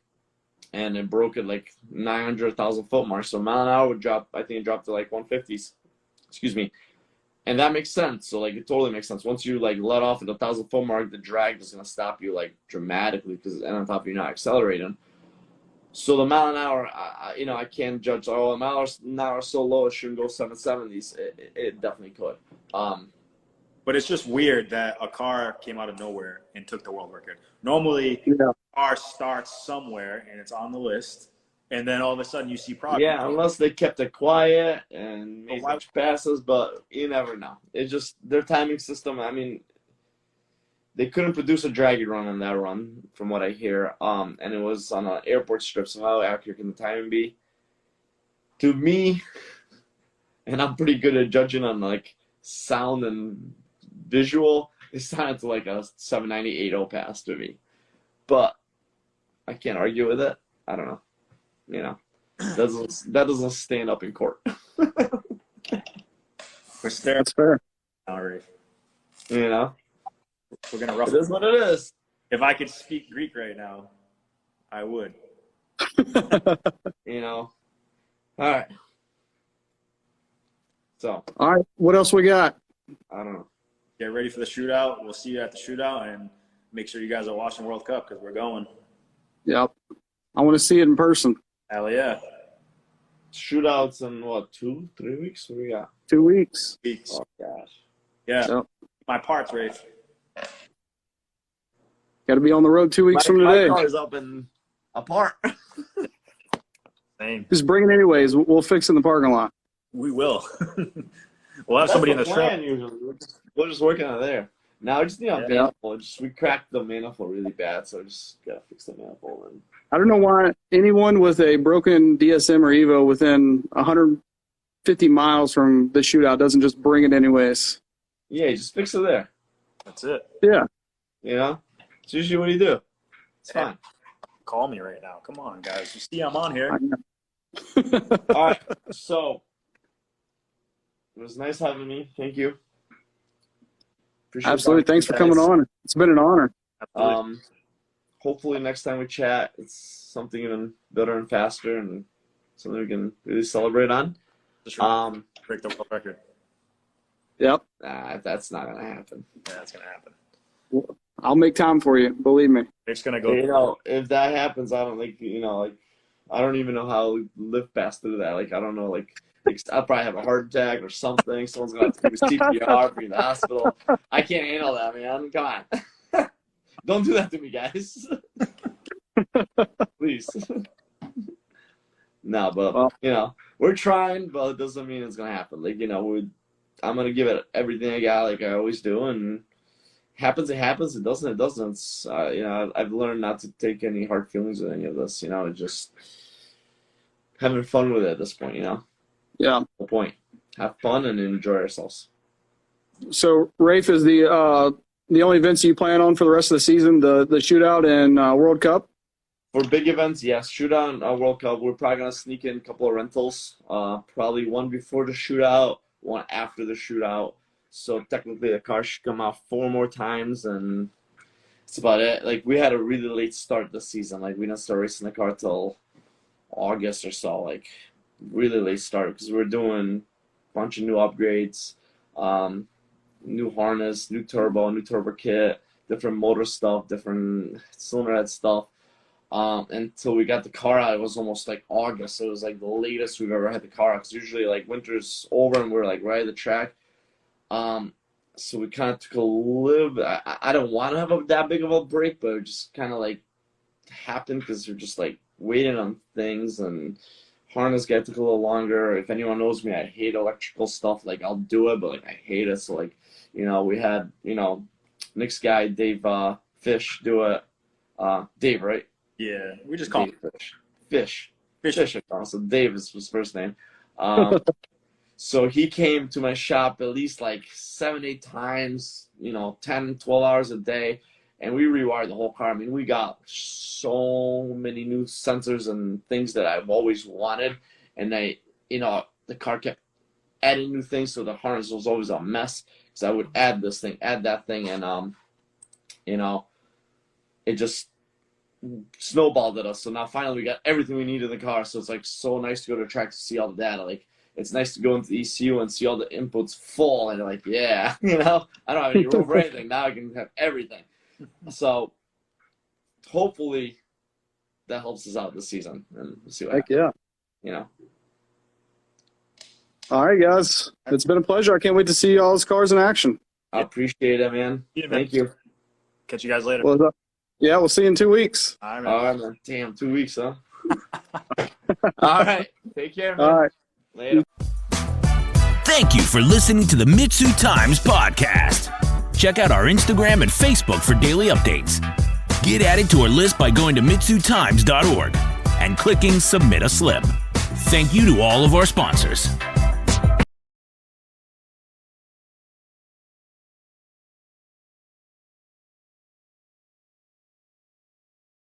E: and it broke at 900, 1,000-foot mark. So mile an hour would drop. I think it dropped to 150s. Excuse me. And that makes sense. So it totally makes sense. Once you let off at the 1,000-foot mark, the drag is gonna stop you dramatically and on top of you not accelerating. So the mile an hour, I can't judge. Oh, the mile an hour is so low it shouldn't go 770s. It definitely could.
C: But it's just weird that a car came out of nowhere and took the world record. Normally, a car starts somewhere and it's on the list, and then all of a sudden you see progress.
E: Yeah, unless they kept it quiet and made much passes, but you never know. It's just their timing system. I mean, they couldn't produce a draggy run on that run, from what I hear, and it was on an airport strip, so how accurate can the timing be? To me, and I'm pretty good at judging on sound and visual, it sounded to a 790 pass to me, but I can't argue with it. I don't know, that doesn't stand up in court.
D: That's fair.
C: We're gonna rough.
E: It is what it is.
C: If I could speak Greek right now, I would.
E: All right. So.
D: All right. What else we got?
E: I don't know.
C: Get ready for the shootout. We'll see you at the shootout, and make sure you guys are watching World Cup because we're going.
D: Yep. I want to see it in person.
C: Hell yeah.
E: Shootouts in what, 2-3 weeks? What do we got?
D: 2 weeks.
E: Oh gosh.
C: Yeah.
D: Yep.
C: My parts, Rafe.
D: Got to be on the road 2 weeks from today.
E: My car's up and apart.
C: Same.
D: Just bring it anyways. We'll fix it in the parking lot.
C: We will. We'll have somebody in the
E: plan
C: truck.
E: usually. We're just working on it there. Now I just need a manifold. We cracked the manifold really bad, so I just gotta fix the manifold. And
D: I don't know why anyone with a broken DSM or Evo within 150 miles from the shootout doesn't just bring it anyways.
E: yeah, you just fix it there.
C: That's it.
D: Yeah.
E: It's usually what you do. It's fine.
C: Call me right now. Come on, guys. You see I'm on here.
E: All right. So it was nice having me. Thank you. Appreciate
D: Absolutely.
E: talking
D: Thanks
E: to
D: for
E: you guys.
D: coming on. It's been an honor.
E: Hopefully next time we chat, it's something even better and faster and something we can really celebrate on.
C: Just break the world record.
D: Yep.
E: Nah, that's not gonna happen.
C: Yeah, that's gonna happen.
D: I'll make time for you. Believe me.
C: It's gonna go.
E: You know, if that happens, I don't I don't even know how we live past through that. Like, I don't know, like I'll probably have a heart attack or something. Someone's gonna have to do CPR, bring me to the hospital. I can't handle that, man. Come on. Don't do that to me, guys. Please. No, but
D: Well,
E: we're trying, but it doesn't mean it's gonna happen. Like, I'm gonna give it everything I got, like I always do, and happens, it happens. It doesn't, it doesn't. It's, I've learned not to take any hard feelings with any of this. Just having fun with it at this point.
D: yeah.
E: The point. Have fun and enjoy ourselves.
D: So Rafe, is the only events you plan on for the rest of the season the shootout and World Cup?
E: For big events, yes. Shootout and World Cup, we're probably going to sneak in a couple of rentals. Probably one before the shootout, one after the shootout. So technically the car should come out 4 more times, and that's about it. Like, we had a really late start this season. Like, we didn't start racing the car till August or so. Like, really late start because we're doing a bunch of new upgrades, new harness, new turbo kit, different motor stuff, different cylinder head stuff. Until we got the car out, it was almost like August. So it was like the latest we've ever had the car out. Because usually, like, winter's over and we're like right at the track. So we kind of took a little bit. I don't want to have that big of a break, but it just kind of like happened because we're just like waiting on things, and harness guy took a little longer. If anyone knows me, I hate electrical stuff. Like, I'll do it, but like I hate it. So like, we had Nick's guy Dave Fish do it. Dave, right?
C: Yeah, we just call
E: Dave
C: him
E: Fish.
C: Fish.
E: So Dave is his first name. So he came to my shop at least like 7-8 times, 10, 12 hours a day, and we rewired the whole car. I mean, we got so many new sensors and things that I've always wanted, and the car kept adding new things, so the harness was always a mess because I would add this thing, add that thing, and it just snowballed at us. So now finally we got everything we need in the car. So it's like so nice to go to the track to see all the data. Like, it's nice to go into the ECU and see all the inputs full, and like, yeah, I don't have any room for anything. Now I can have everything. So hopefully that helps us out this season, and we'll see what happens.
D: Yeah. All right, guys. It's been a pleasure. I can't wait to see all those cars in action.
E: I appreciate it, man.
C: Yeah, man.
E: Thank you.
C: Catch you guys later.
D: Well, yeah, we'll see you in 2 weeks.
C: All right,
E: All right, man. Damn, 2 weeks, huh? All right. Take care, man.
D: All right.
E: Later.
A: Thank you for listening to the MitsuTimes podcast. Check out our Instagram and Facebook for daily updates. Get added to our list by going to MitsuTimes.org and clicking Submit a Slip. Thank you to all of our sponsors.